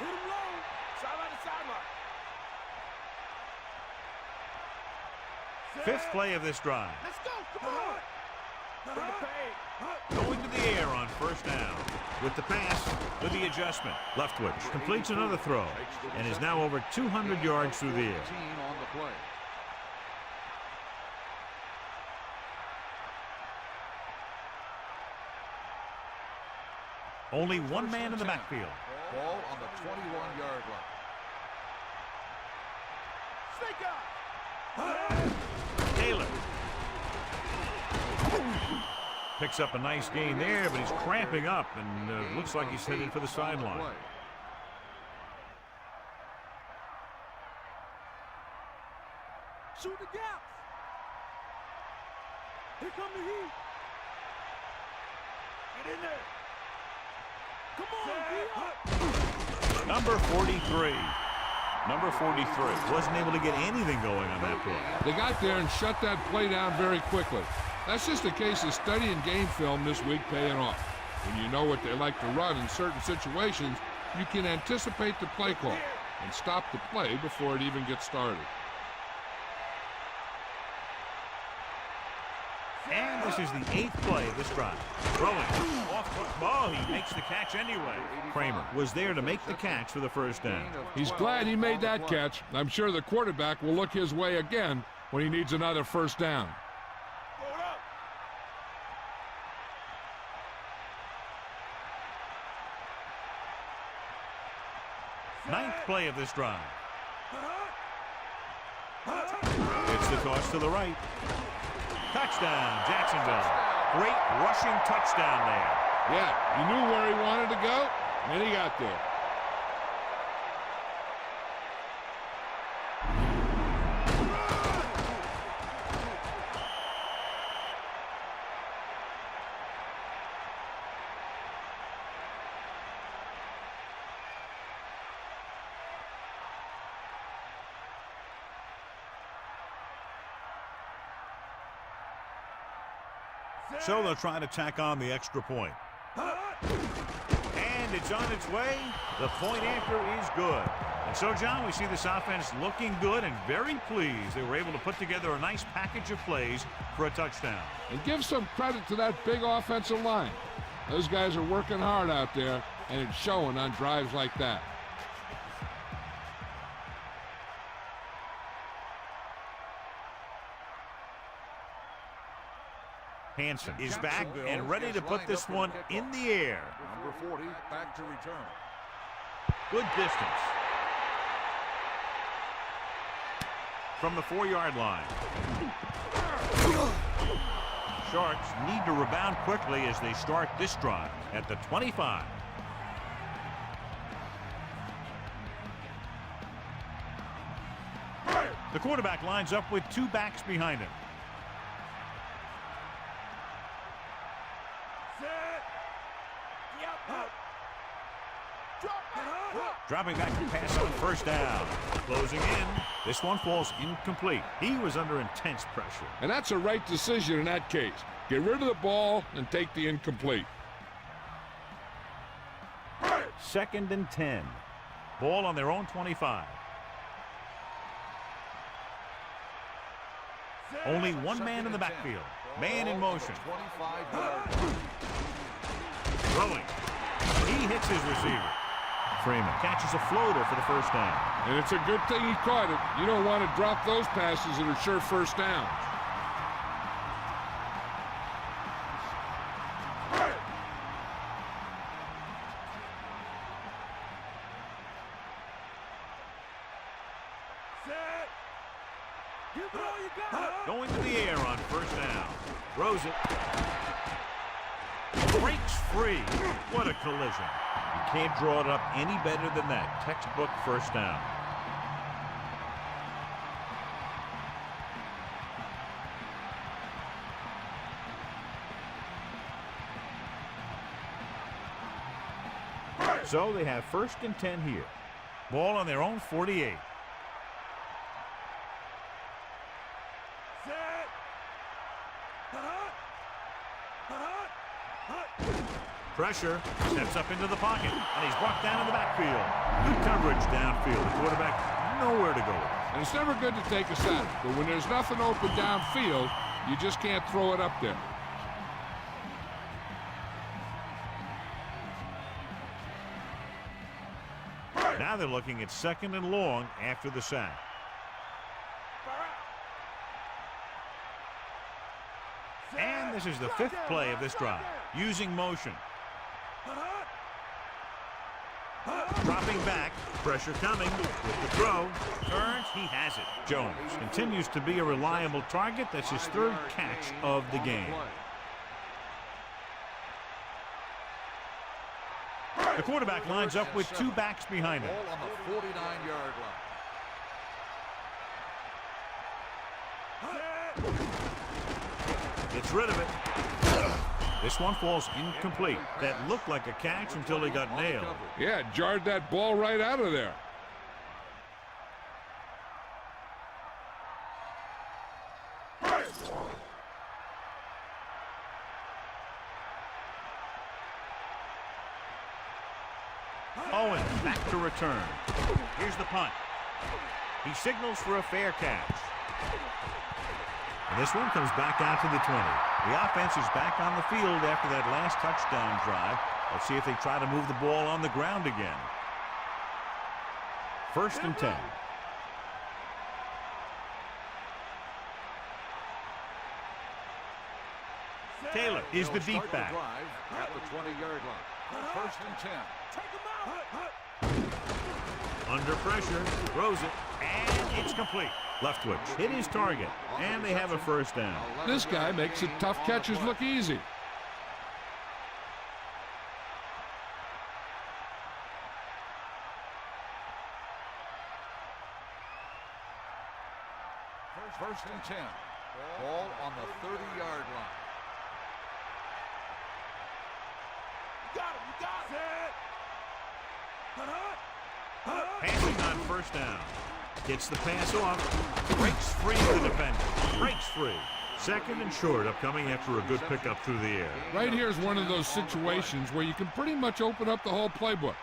[SPEAKER 4] Hit him low. Sideline to sideline.
[SPEAKER 1] 5th play of this drive.
[SPEAKER 4] Let's go. Come on. Bring the pain.
[SPEAKER 1] Going to the air on first down. With the pass, with the adjustment. Leftwich completes another throw and is now over 200 yards through the air.
[SPEAKER 3] On the play.
[SPEAKER 1] Only one man in the backfield.
[SPEAKER 3] Ball on the 21-yard line.
[SPEAKER 4] Snake eye.
[SPEAKER 1] Taylor. Picks up a nice gain there, but he's cramping up and looks like he's headed for the sideline.
[SPEAKER 4] Shoot the gaps. Here come the heat. Get in there. Come on,
[SPEAKER 1] Number 43. Number 43 wasn't able to get anything going on that play.
[SPEAKER 2] They got there and shut that play down very quickly. That's just a case of studying game film this week paying off. When you know what they like to run in certain situations, you can anticipate the play call and stop the play before it even gets started.
[SPEAKER 1] And this is the 8th play of this drive. Throwing off the ball, he makes the catch anyway. Kramer was there to make the catch for the first down.
[SPEAKER 2] He's glad he made that catch. I'm sure the quarterback will look his way again when he needs another first down.
[SPEAKER 1] 9th play of this drive. It's the toss to the right. Touchdown, Jacksonville. Great rushing touchdown there.
[SPEAKER 2] Yeah, he knew where he wanted to go, and he got there.
[SPEAKER 1] So they'll try to tack on the extra point. And it's on its way. The point after is good. And so, John, we see this offense looking good and very pleased. They were able to put together a nice package of plays for a touchdown.
[SPEAKER 2] And give some credit to that big offensive line. Those guys are working hard out there, and it's showing on drives like that.
[SPEAKER 1] Hansen is back and ready to put this one in the air.
[SPEAKER 3] Number 40 back to return.
[SPEAKER 1] Good distance. from the 4-yard line. Sharks need to rebound quickly as they start this drive at the 25. The quarterback lines up with 2 backs behind him. Dropping back to pass on first down. Closing in. This one falls incomplete. He was under intense pressure.
[SPEAKER 2] And that's a right decision in that case. Get rid of the ball and take the incomplete.
[SPEAKER 1] 2nd and 10. Ball on their own 25. Only one man in the backfield. Man in motion.
[SPEAKER 3] 25-yard.
[SPEAKER 1] Throwing. He hits his receiver. Freeman catches a floater for the first down.
[SPEAKER 2] And it's a good thing he caught it. You don't want to drop those passes that are sure first downs.
[SPEAKER 1] Going to the air on first down. Throws it. Breaks free. What a collision. You can't draw it up any better than that. Textbook first down. So they have 1st and 10 here. Ball on their own 48. Pressure, steps up into the pocket, and he's brought down in the backfield. Good coverage downfield. The quarterback nowhere to go.
[SPEAKER 2] And it's never good to take a sack, but when there's nothing open downfield, you just can't throw it up there.
[SPEAKER 1] Now they're looking at 2nd and long after the sack. And this is the 5th play of this drive, using motion. Dropping back, pressure coming with the throw. Turns, he has it. Jones continues to be a reliable target. That's his 3rd catch of the game. The quarterback lines up with 2 backs behind him.
[SPEAKER 3] Ball on the 49-yard line.
[SPEAKER 1] Gets rid of it. This one falls incomplete. That looked like a catch until he got nailed.
[SPEAKER 2] Yeah, jarred that ball right out of there.
[SPEAKER 1] Owen back to return. Here's the punt. He signals for a fair catch. And this one comes back out to the 20. The offense is back on the field after that last touchdown drive. Let's see if they try to move the ball on the ground again. 1st and 10. Taylor is the deep back.
[SPEAKER 3] At the 20-yard line. 1st and 10.
[SPEAKER 1] Under pressure, throws it, and it's complete. Leftwich hit his target, and they have a first down.
[SPEAKER 2] This guy makes the tough catches look easy.
[SPEAKER 3] First and 10. Ball on the 30-yard line.
[SPEAKER 4] Got him, you got it.
[SPEAKER 1] Passing on first down. Gets the pass off. Breaks free of the defender. Breaks free. 2nd and short upcoming after a good pickup through the air.
[SPEAKER 2] Right here is one of those situations where you can pretty much open up the whole playbook.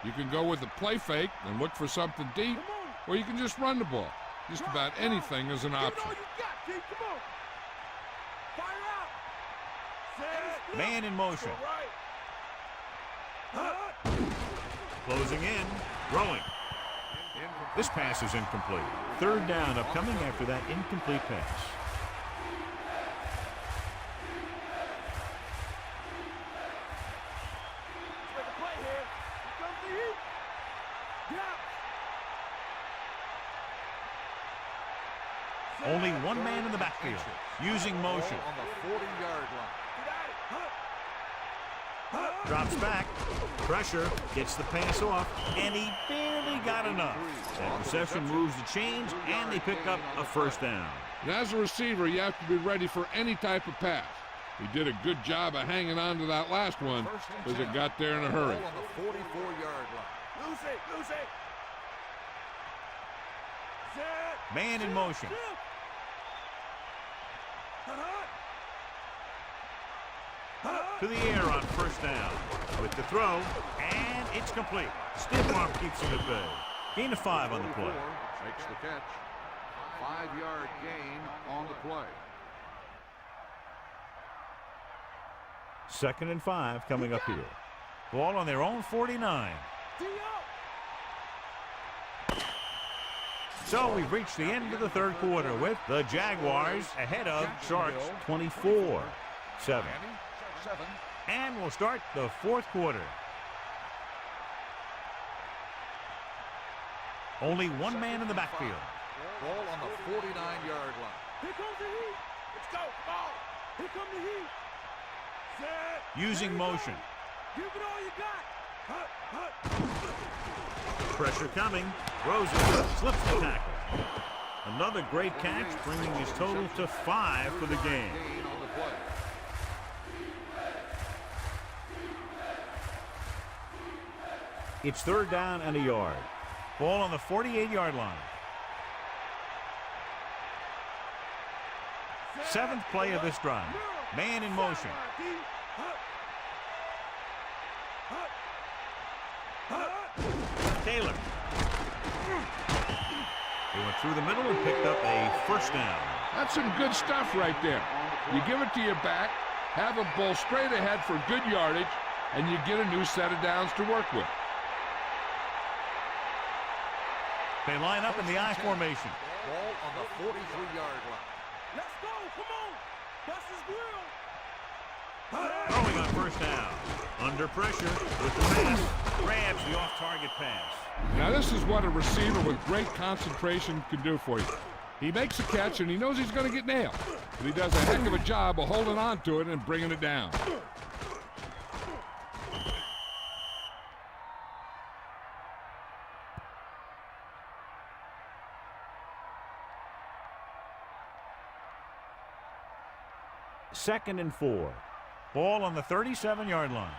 [SPEAKER 2] You can go with a play fake and look for something deep, or you can just run the ball. Just about anything is an option.
[SPEAKER 1] Man in motion. Closing in. Throwing. This pass is incomplete. 3rd down upcoming after that incomplete pass. Only one man in the backfield. Using motion.
[SPEAKER 3] On the 40-yard line.
[SPEAKER 1] Drops back. Pressure. Gets the pass off. And he barely got enough. That reception moves the chains, and they pick up a first down.
[SPEAKER 2] And as a receiver, you have to be ready for any type of pass. He did a good job of hanging on to that last one because it got there in a hurry.
[SPEAKER 3] On the 44-yard line.
[SPEAKER 4] Loose it.
[SPEAKER 1] Man in motion. To the air on first down. With the throw, and it's complete. Stiff arm keeps him at bay. Gain of 5 on the play.
[SPEAKER 3] Makes the catch. 5-yard gain on the play.
[SPEAKER 1] 2nd and 5 coming up here. Ball on their own 49. So we've reached the end of the third quarter with the Jaguars ahead of Sharks 24-7. And we'll start the fourth quarter. Only one man in the backfield.
[SPEAKER 3] Ball on the 49-yard line.
[SPEAKER 4] Here comes the heat. Let's go. Ball. Here come the heat. Set.
[SPEAKER 1] Using motion.
[SPEAKER 4] Give it all you got.
[SPEAKER 1] Pressure coming. Throws it. Slips the tackle. Another great catch, bringing his total to 5 for the game.
[SPEAKER 3] Gain on the play.
[SPEAKER 1] It's 3rd down and a yard. Ball on the 48-yard line. 7th play of this drive. Man in motion. Taylor. He went through the middle and picked up a first down.
[SPEAKER 2] That's some good stuff right there. You give it to your back, have him pull straight ahead for good yardage, and you get a new set of downs to work with.
[SPEAKER 1] They line up in the I formation.
[SPEAKER 3] Ball on the 43-yard line.
[SPEAKER 4] Let's go. Come on. Bust his grill.
[SPEAKER 1] Throwing on first down. Under pressure with the pass. Grabs the off-target pass.
[SPEAKER 2] Now this is what a receiver with great concentration can do for you. He makes a catch and he knows he's going to get nailed. But he does a heck of a job of holding on to it and bringing it down.
[SPEAKER 1] Second and 4. Ball on the 37-yard line.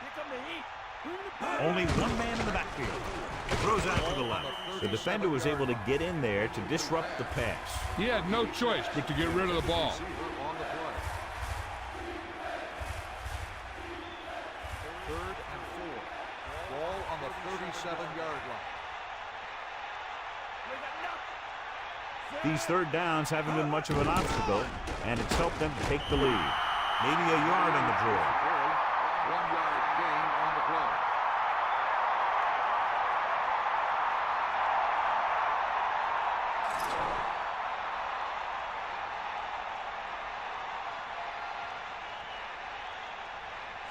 [SPEAKER 4] Here come the heat. Bring the ball.
[SPEAKER 1] Only one man in the backfield. Throws out to the left. The defender was able to get in there to disrupt the pass.
[SPEAKER 2] He had no choice but to get rid of the ball.
[SPEAKER 3] Receiver on the play. 3rd and 4. Ball on the 37-yard line.
[SPEAKER 1] These 3rd downs haven't been much of an obstacle, and it's helped them to take the lead. Maybe a yard on the draw.
[SPEAKER 3] 1-yard gain on the play.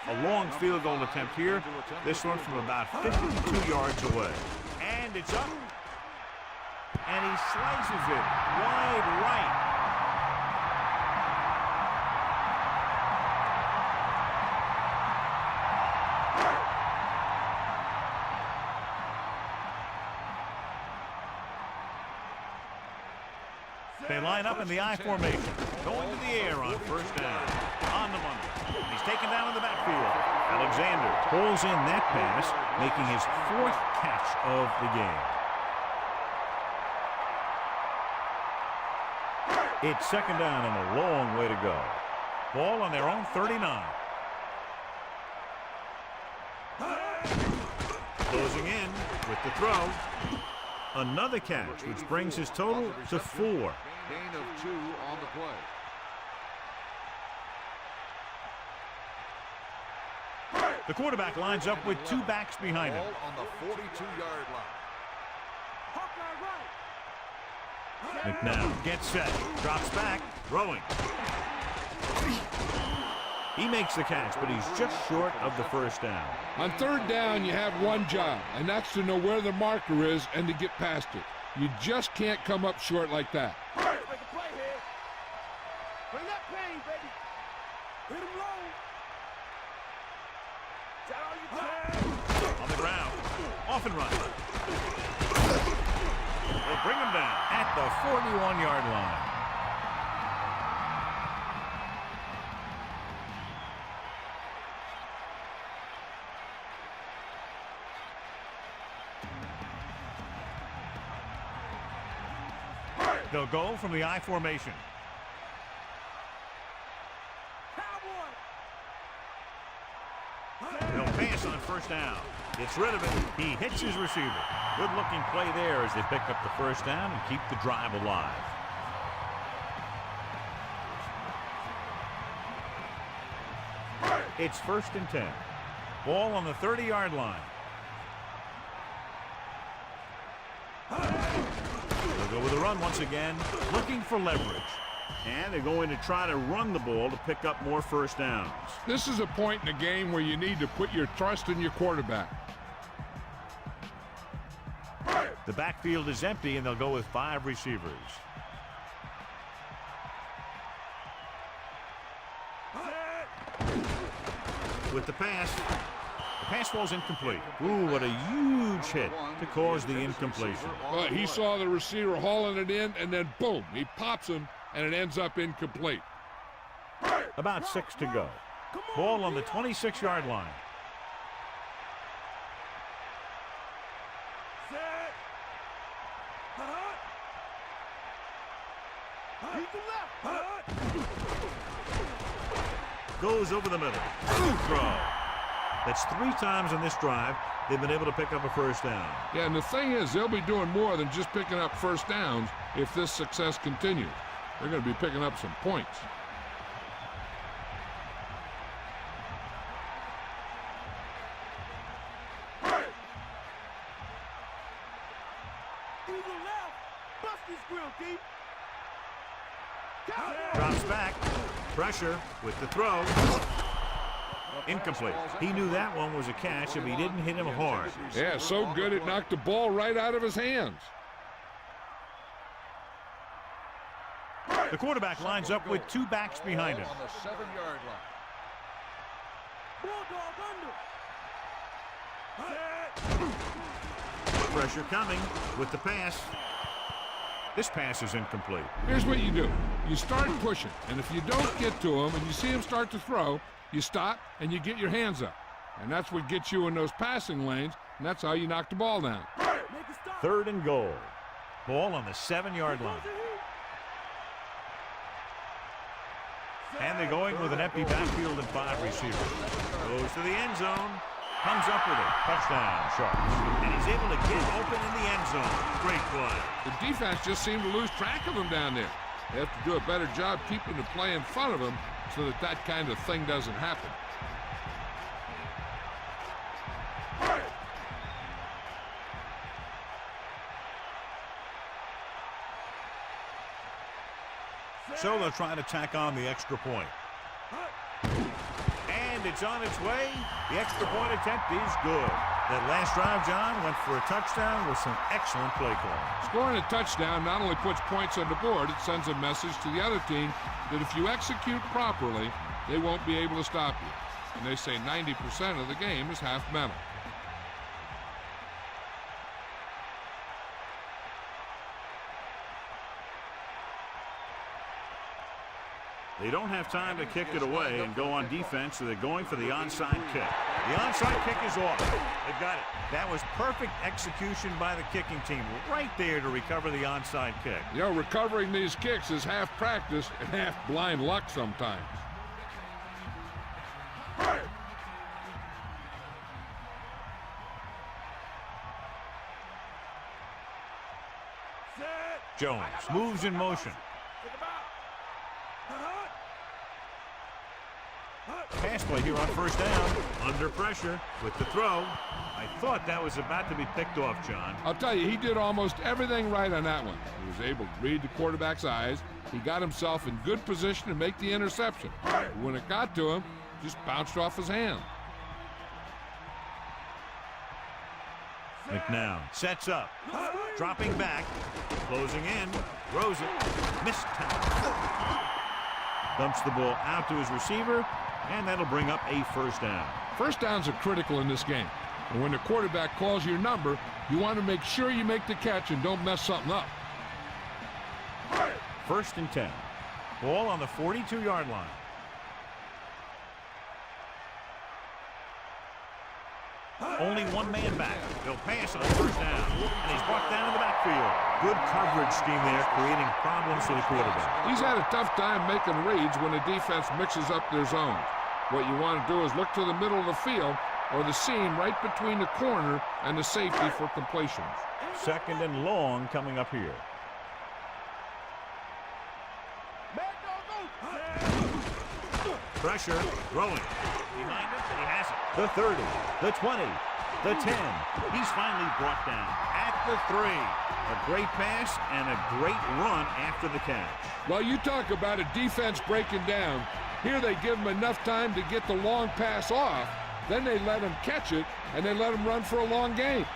[SPEAKER 1] A long field goal attempt here. This one from about 52 yards away. And it's up. And he slices it wide right. They line up in the I formation. Going to the air on first down. On the money. He's taken down in the backfield. Alexander pulls in that pass, making his 4th catch of the game. It's 2nd down and a long way to go. Ball on their own 39. Closing in with the throw. Another catch, which brings his total to 4.
[SPEAKER 3] Gain of 2 on the play.
[SPEAKER 1] The quarterback lines up with 2 backs behind him.
[SPEAKER 3] Ball on the 42-yard line.
[SPEAKER 4] Hawkeye right.
[SPEAKER 1] McNown gets set, drops back, throwing. He makes the catch, but he's just short of the first down.
[SPEAKER 2] On 3rd down, you have one job, and that's to know where the marker is and to get past it. You just can't come up short like that.
[SPEAKER 4] Make a play here. Bring that pain, baby. Hit him low. Is that all you got?
[SPEAKER 1] On the ground. Off and run. They'll bring him down at the 41-yard line. They'll go from the I formation. They'll pass on first down. Gets rid of it. He hits his receiver. Good-looking play there as they pick up the first down and keep the drive alive. It's 1st and 10. Ball on the 30-yard line. They'll go with a run once again, looking for leverage. And they're going to try to run the ball to pick up more first downs.
[SPEAKER 2] This is a point in the game where you need to put your trust in your quarterback.
[SPEAKER 1] The backfield is empty, and they'll go with 5 receivers. With the pass falls incomplete. Ooh, what a huge hit to cause the incompletion.
[SPEAKER 2] Well, he saw the receiver hauling it in, and then boom, he pops him, and it ends up incomplete.
[SPEAKER 1] About 6 to go. Ball on the 26-yard line. Goes over the middle. Good throw. That's 3 times in this drive they've been able to pick up a first down.
[SPEAKER 2] Yeah, and the thing is, they'll be doing more than just picking up first downs if this success continues. They're going to be picking up some points.
[SPEAKER 1] Drops back. Pressure with the throw. Incomplete. He knew that one was a catch if he didn't hit him hard.
[SPEAKER 2] Yeah, so good it knocked the ball right out of his hands.
[SPEAKER 1] The quarterback lines up with 2 backs behind him.
[SPEAKER 3] On the 7-yard line.
[SPEAKER 1] Pressure coming with the pass. This pass is incomplete.
[SPEAKER 2] Here's what you do. You start pushing, and if you don't get to him and you see him start to throw, you stop and you get your hands up. And that's what gets you in those passing lanes, and that's how you knock the ball down.
[SPEAKER 1] 3rd and goal. Ball on the 7-yard line. And they're going with an empty backfield and 5 receivers. Goes to the end zone. Comes up with it. Touchdown, Sharks. And he's able to get open in the end zone. Great play.
[SPEAKER 2] The defense just seemed to lose track of him down there. They have to do a better job keeping the play in front of him so that that kind of thing doesn't happen.
[SPEAKER 1] So they'll try to tack on the extra point. And it's on its way. The extra point attempt is good. That last drive, John, went for a touchdown with some excellent play calling.
[SPEAKER 2] Scoring a touchdown not only puts points on the board, it sends a message to the other team that if you execute properly, they won't be able to stop you. And they say 90% of the game is half mental.
[SPEAKER 1] They don't have time to kick it away and go on defense, so they're going for the onside kick. The onside kick is off. They've got it. That was perfect execution by the kicking team right there to recover the onside kick.
[SPEAKER 2] You know, recovering these kicks is half practice and half blind luck sometimes.
[SPEAKER 1] Jones moves in motion. Pass play here on first down. Under pressure with the throw. I thought that was about to be picked off, John.
[SPEAKER 2] I'll tell you, he did almost everything right on that one. He was able to read the quarterback's eyes. He got himself in good position to make the interception. When it got to him, just bounced off his hand.
[SPEAKER 1] McNown sets up, dropping back, closing in, throws it, missed tackle. Dumps the ball out to his receiver, and that'll bring up a first down.
[SPEAKER 2] First downs are critical in this game. And when the quarterback calls your number, you want to make sure you make the catch and don't mess something up.
[SPEAKER 1] First and 10. Ball on the 42-yard line. Only one man back. They'll pass on first down. And he's brought down in the backfield. Good coverage scheme there, creating problems for the quarterback.
[SPEAKER 2] He's had a tough time making reads when the defense mixes up their zones. What you want to do is look to the middle of the field or the seam right between the corner and the safety for completions.
[SPEAKER 1] Second and long coming up here. Pressure, throwing. Behind him, and he has it. The 30, the 20, the 10. He's finally brought down at the 3. A great pass and a great run after the catch.
[SPEAKER 2] Well, you talk about a defense breaking down. Here they give him enough time to get the long pass off. Then they let him catch it, and they let him run for a long gain.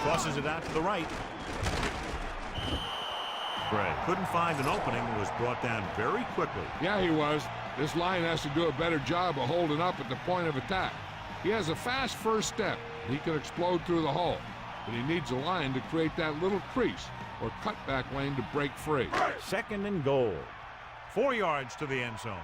[SPEAKER 1] Tosses it out to the right. Gray couldn't find an opening and was brought down very quickly.
[SPEAKER 2] Yeah, he was. This line has to do a better job of holding up at the point of attack. He has a fast first step. He can explode through the hole. But he needs a line to create that little crease or cutback lane to break free.
[SPEAKER 1] Second and goal. 4 yards to the end zone.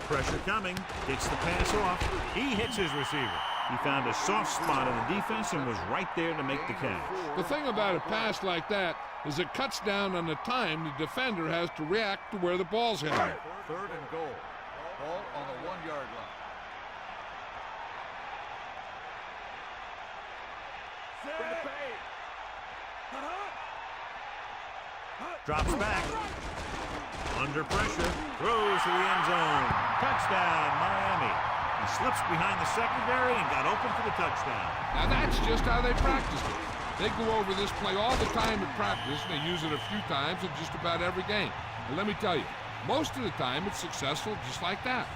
[SPEAKER 1] Pressure coming. Gets the pass off. He hits his receiver. He found a soft spot in the defense and was right there to make the catch.
[SPEAKER 2] The thing about a pass like that is it cuts down on the time the defender has to react to where the ball's heading.
[SPEAKER 3] Third and goal. Ball on the 1-yard line.
[SPEAKER 1] Drops back. Under pressure. Throws to the end zone. Touchdown, Miami. He slips behind the secondary and got open for the touchdown.
[SPEAKER 2] Now that's just how they practice it. They go over this play all the time in practice, and they use it a few times in just about every game. And let me tell you, most of the time it's successful just like that.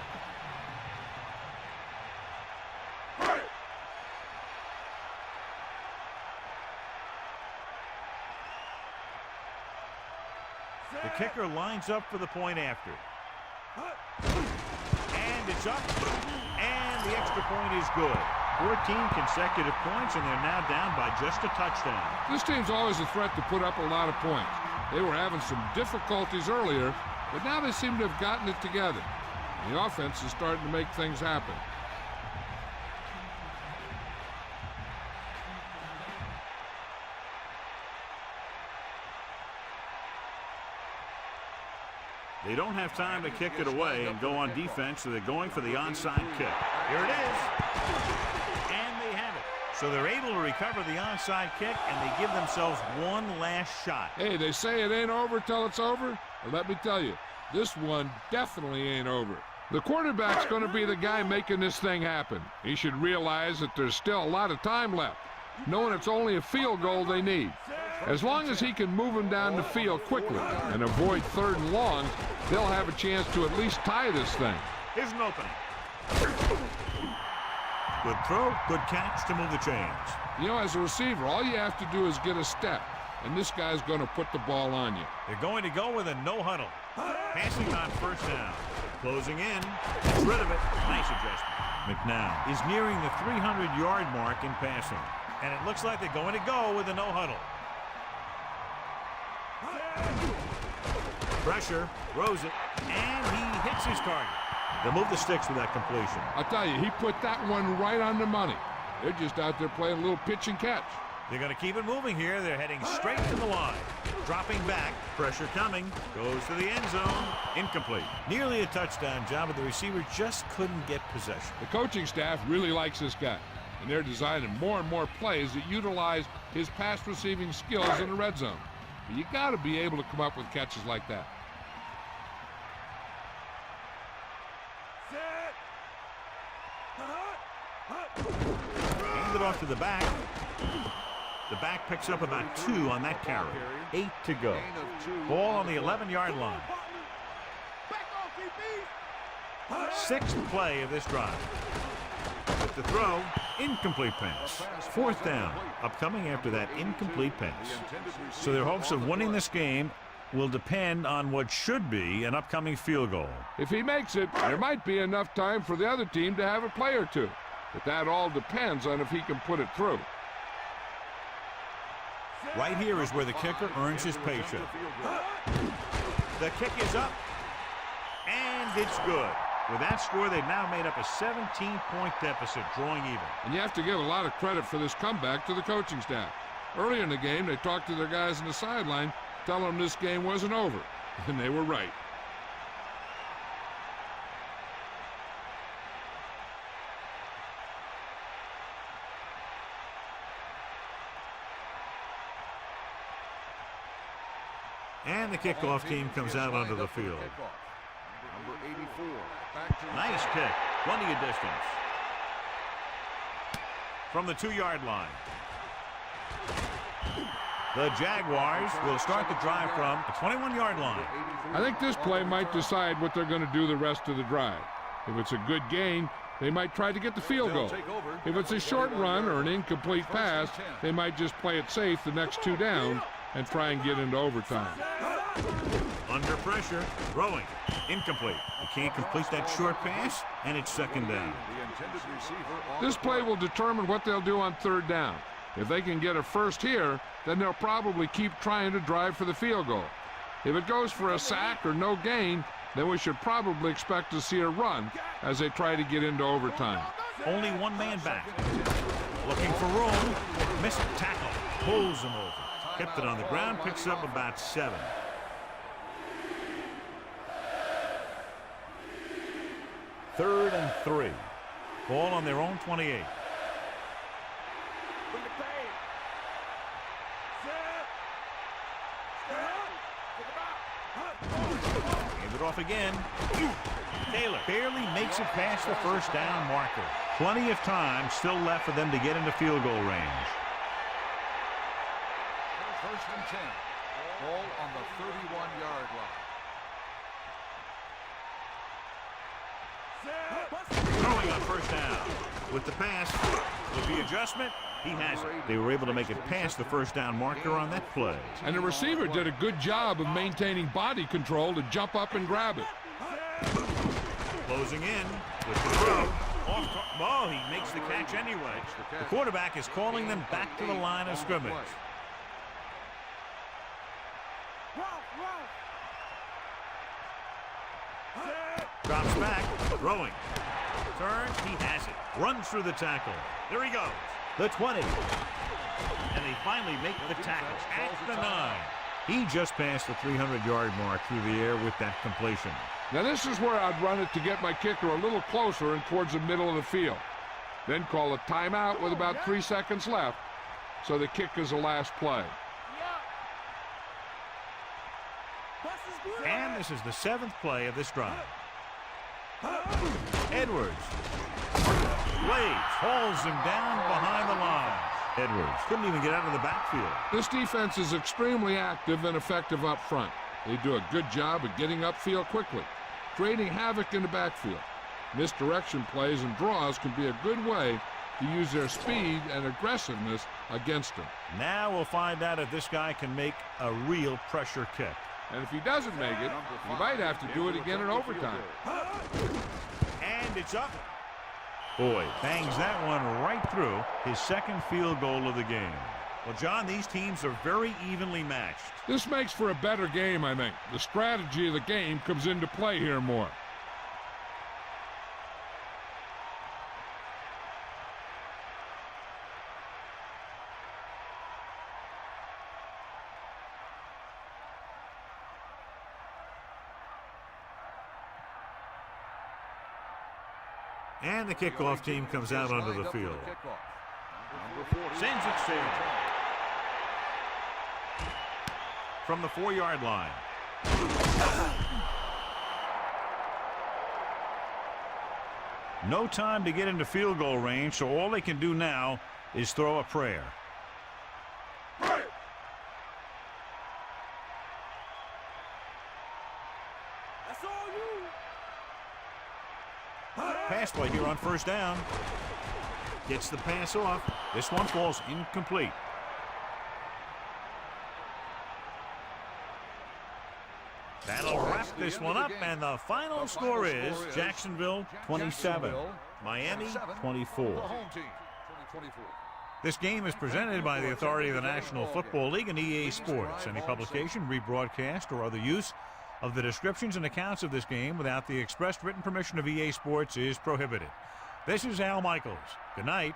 [SPEAKER 1] The kicker lines up for the point after. And it's up. And the extra point is good. 14 consecutive points, and they're now down by just a touchdown.
[SPEAKER 2] This team's always a threat to put up a lot of points. They were having some difficulties earlier, but now they seem to have gotten it together. The offense is starting to make things happen.
[SPEAKER 1] They don't have time to kick it away and go on defense, so they're going for the onside kick. Here it is. And they have it. So they're able to recover the onside kick, and they give themselves one last shot.
[SPEAKER 2] Hey, they say it ain't over till it's over. Well, let me tell you, this one definitely ain't over. The quarterback's going to be the guy making this thing happen. He should realize that there's still a lot of time left, knowing it's only a field goal they need. As long as he can move them down the field quickly and avoid third and long, they'll have a chance to at least tie this thing.
[SPEAKER 1] Here's an opening. Good throw, good catch to move the chains.
[SPEAKER 2] You know, as a receiver, all you have to do is get a step, and this guy's going to put the ball on you.
[SPEAKER 1] They're going to go with a no huddle. Passing on first down. Closing in. Gets rid of it. Nice adjustment. McNown is nearing the 300-yard mark in passing. And it looks like they're going to go with a no huddle. Pressure, throws it, and he hits his target. They'll move the sticks with that completion.
[SPEAKER 2] I'll tell you, he put that one right on the money. They're just out there playing a little pitch and catch.
[SPEAKER 1] They're going to keep it moving here. They're heading straight to the line. Dropping back, pressure coming, goes to the end zone, incomplete. Nearly a touchdown job, but the receiver just couldn't get possession.
[SPEAKER 2] The coaching staff really likes this guy, and they're designing more and more plays that utilize his pass receiving skills in the red zone. But you got to be able to come up with catches like that.
[SPEAKER 1] Hand it off to the back. The back picks up about 2 on that carry. 8 to go. Ball on the 11-yard line. Sixth play of this drive. With the throw, incomplete pass. 4th down, upcoming after that incomplete pass. So their hopes of winning this game will depend on what should be an upcoming field goal.
[SPEAKER 2] If he makes it, there might be enough time for the other team to have a play or two. But that all depends on if he can put it through.
[SPEAKER 1] Right here is where the kicker earns his paycheck. The kick is up, and it's good. With that score, they've now made up a 17-point deficit, drawing even.
[SPEAKER 2] And you have to give a lot of credit for this comeback to the coaching staff. Earlier in the game, they talked to their guys on the sideline, telling them this game wasn't over, and they were right.
[SPEAKER 1] And the kickoff team comes out onto the field.
[SPEAKER 3] Number 84. Back to
[SPEAKER 1] Nice kick. Plenty of distance. From the 2-yard line. The Jaguars will start the drive from the 21-yard line.
[SPEAKER 2] I think this play might decide what they're going to do the rest of the drive. If it's a good gain, they might try to get the field goal. If it's a short run or an incomplete pass, they might just play it safe the next 2 downs and try and get into overtime.
[SPEAKER 1] Under pressure, throwing, incomplete. He can't complete that short pass, and it's 2nd down.
[SPEAKER 2] This play will determine what they'll do on 3rd down. If they can get a first here, then they'll probably keep trying to drive for the field goal. If it goes for a sack or no gain, then we should probably expect to see a run as they try to get into overtime.
[SPEAKER 1] Only one man back. Looking for room. Missed tackle. Pulls him over. Kept it on the ground. Picks up about 7. Third and 3. Ball on their own 28. Hand it off again. Taylor barely makes it past the 1st down marker. Plenty of time still left for them to get into field goal range.
[SPEAKER 3] 1st and 10. Ball on the 31-yard line.
[SPEAKER 1] Throwing on 1st down. With the pass, with the adjustment, he has it. They were able to make it past the 1st down marker on that play.
[SPEAKER 2] And the receiver did a good job of maintaining body control to jump up and grab it.
[SPEAKER 1] Closing in with the throw. Oh, he makes the catch anyway. The quarterback is calling them back to the line of scrimmage. Drops back, throwing. Turns, he has it. Runs through the tackle. There he goes. The 20. And they finally make the tackle at the 9. He just passed the 300-yard mark through the air with that completion.
[SPEAKER 2] Now this is where I'd run it to get my kicker a little closer and towards the middle of the field. Then call a timeout with about 3 seconds left, so the kick is the last play.
[SPEAKER 1] And this is the 7th play of this drive. Edwards. Blades hauls him down behind the line. Edwards couldn't even get out of the backfield.
[SPEAKER 2] This defense is extremely active and effective up front. They do a good job of getting upfield quickly, creating havoc in the backfield. Misdirection plays and draws can be a good way to use their speed and aggressiveness against them.
[SPEAKER 1] Now we'll find out if this guy can make a real pressure kick.
[SPEAKER 2] And if he doesn't make it, he might have to do it again in overtime.
[SPEAKER 1] And it's up. Boy, bangs that one right through his 2nd field goal of the game. Well, John, these teams are very evenly matched.
[SPEAKER 2] This makes for a better game, I think. The strategy of the game comes into play here more.
[SPEAKER 1] And the kickoff team comes out onto the field. Sends it sailing. From the 4-yard line. No time to get into field goal range, so all they can do now is throw a prayer.
[SPEAKER 4] It's all you.
[SPEAKER 1] Pass play here on first down. Gets the pass off. This one falls incomplete. That'll wrap this one up, and the final score is Jacksonville 27, Miami 24. This game is presented by the authority of the National Football League and EA Sports. Any publication, rebroadcast, or other use of the descriptions and accounts of this game without the expressed written permission of EA Sports is prohibited. This is Al Michaels. Good night.